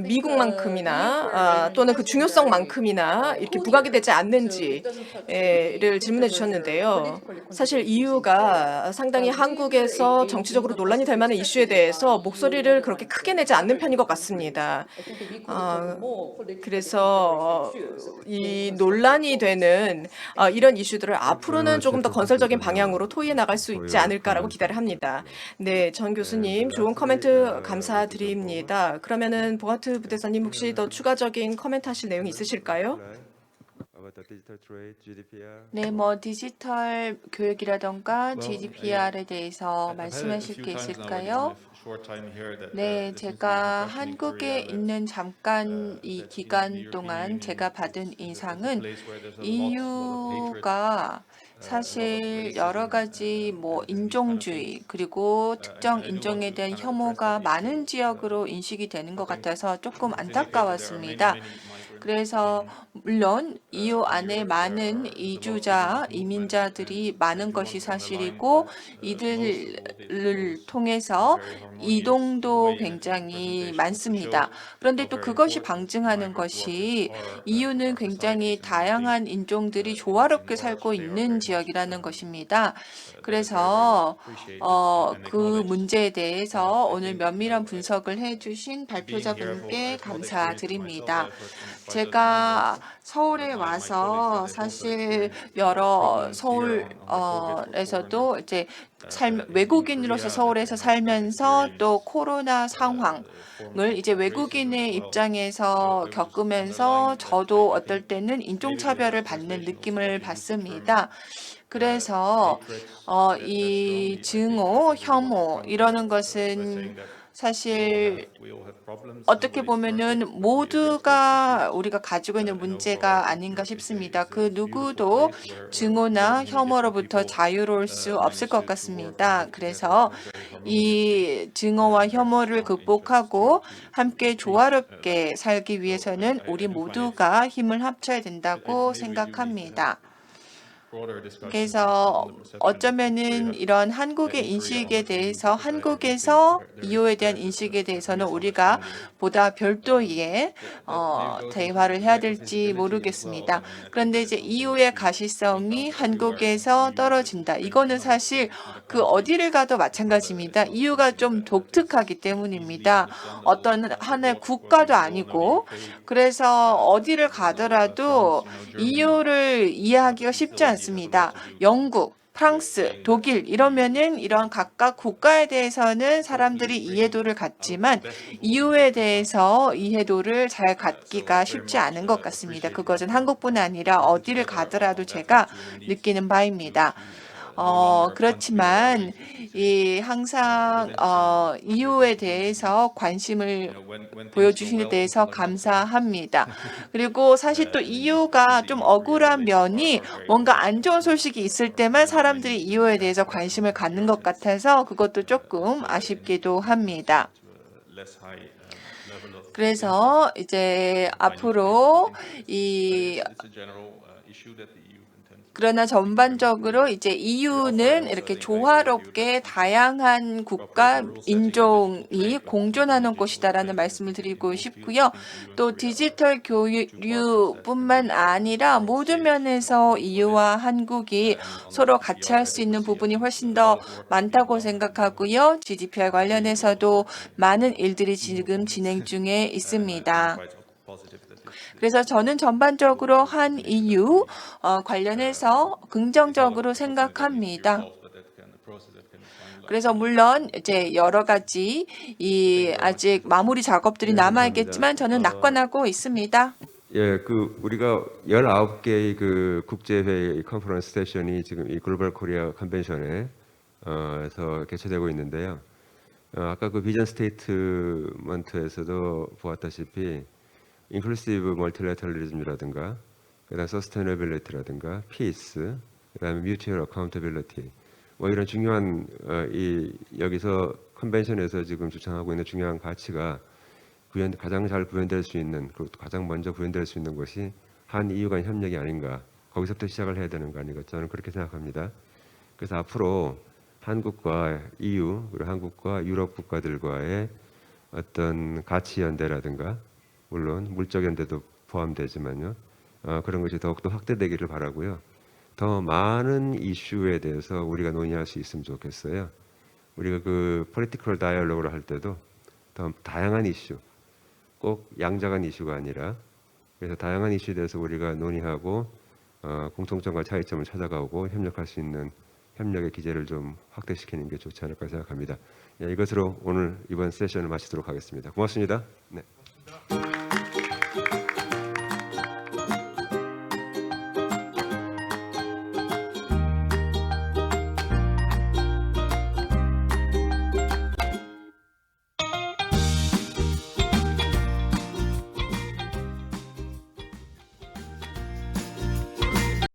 미국만큼이나 또는 그 중요성만큼이나 이렇게 부각이 되지 않는지를 질문해 주셨는데요. 사실 EU가 상당히 한국에서 정치적으로 논란이 될 만한 이슈에 대해서 목소리를 그렇게 크게 내지 않는 편인 것 같습니다. 그래서 이 논란이 되는 이런 이슈들을 앞으로는 조금 더 건설적인 방향으로 토의해 나갈 수 있지 않을까라고 기대를 합니다. 네, 전 교수님 좋은 코멘트 감사드립니다. 그러면은 보아트 부대사님 혹시 더 추가적인 코멘트 하실 내용 있으실까요? 네, 뭐 디지털 교육이라던가 GDPR에 대해서 말씀하실 게 있을까요? 네, 제가 한국에 있는 잠깐 이 기간 동안 제가 받은 인상은 EU가 사실 여러 가지 뭐 인종주의 그리고 특정 인종에 대한 혐오가 많은 지역으로 인식이 되는 것 같아서 조금 안타까웠습니다. 그래서 물론 EU 안에 많은 이주자, 이민자들이 많은 것이 사실이고 이들을 통해서 이동도 굉장히 많습니다. 그런데 또 그것이 방증하는 것이 EU는 굉장히 다양한 인종들이 조화롭게 살고 있는 지역이라는 것입니다. 그래서 그 문제에 대해서 오늘 면밀한 분석을 해주신 발표자분께 감사드립니다. 제가 서울에 와서 사실 여러 서울에서도 이제 외국인으로서 서울에서 살면서 또 코로나 상황을 이제 외국인의 입장에서 겪으면서 저도 어떨 때는 인종차별을 받는 느낌을 받습니다. 그래서 이 증오, 혐오 이러는 것은 사실 어떻게 보면은 모두가 우리가 가지고 있는 문제가 아닌가 싶습니다. 그 누구도 증오나 혐오로부터 자유로울 수 없을 것 같습니다. 그래서 이 증오와 혐오를 극복하고 함께 조화롭게 살기 위해서는 우리 모두가 힘을 합쳐야 된다고 생각합니다. 그래서 어쩌면은 이런 한국의 인식에 대해서 한국에서 EU에 대한 인식에 대해서는 우리가 보다 별도의 대화를 해야 될지 모르겠습니다. 그런데 이제 EU의 가시성이 한국에서 떨어진다. 이거는 사실 그 어디를 가도 마찬가지입니다. EU가 좀 독특하기 때문입니다. 어떤 하나의 국가도 아니고 그래서 어디를 가더라도 EU를 이해하기가 쉽지 않습니다. 같습니다. 영국, 프랑스, 독일 이러면은 이런 각각 국가에 대해서는 사람들이 이해도를 갖지만 EU에 대해서 이해도를 잘 갖기가 쉽지 않은 것 같습니다. 그것은 한국뿐 아니라 어디를 가더라도 제가 느끼는 바입니다. 그렇지만 항상 EU에 대해서 관심을 보여주시는 데 대해서 감사합니다. 그리고 사실 또 EU가 좀 억울한 면이 뭔가 안 좋은 소식이 있을 때만 사람들이 EU에 대해서 관심을 갖는 것 같아서 그것도 조금 아쉽기도 합니다. 그래서 이제 앞으로 그러나 전반적으로 이제 EU는 이렇게 조화롭게 다양한 국가, 인종이 공존하는 곳이다라는 말씀을 드리고 싶고요. 또 디지털 교류뿐만 아니라 모든 면에서 EU와 한국이 서로 같이 할 수 있는 부분이 훨씬 더 많다고 생각하고요. GDPR 관련해서도 많은 일들이 지금 진행 중에 있습니다. 그래서 저는 전반적으로 한 EU 관련해서 긍정적으로 생각합니다. 그래서 물론 이제 여러 가지 아직 마무리 작업들이 남아 있겠지만 저는 낙관하고 있습니다. 예, 우리가 19개의 국제회의 컨퍼런스 세션이 지금 이 글로벌 코리아 컨벤션에 에서 개최되고 있는데요. 아까 비전 스테이트먼트에서도 보았다시피 인클루시브 멀티래터리즘이라든가 그다음 서스테너빌리티라든가 피스 그다음에 뮤추얼 어카운터빌리티 이런 중요한 여기서 컨벤션에서 지금 주창하고 있는 중요한 가치가 가장 잘 구현될 수 있는 그리고 가장 먼저 구현될 수 있는 것이 한 EU 간 협력이 아닌가 거기서부터 시작을 해야 되는 거 아닌가 저는 그렇게 생각합니다. 그래서 앞으로 한국과 EU 그리고 한국과 유럽 국가들과의 어떤 가치 연대라든가 물론 물적 연대도 포함되지만요. 그런 것이 더욱더 확대되기를 바라고요. 더 많은 이슈에 대해서 우리가 논의할 수 있으면 좋겠어요. 우리가 political dialogue를 할 때도 더 다양한 이슈, 꼭 양자간 이슈가 아니라 그래서 다양한 이슈에 대해서 우리가 논의하고 공통점과 차이점을 찾아가고 협력할 수 있는 협력의 기제를 좀 확대시키는 게 좋지 않을까 생각합니다. 이것으로 오늘 이번 세션을 마치도록 하겠습니다. 고맙습니다. 네.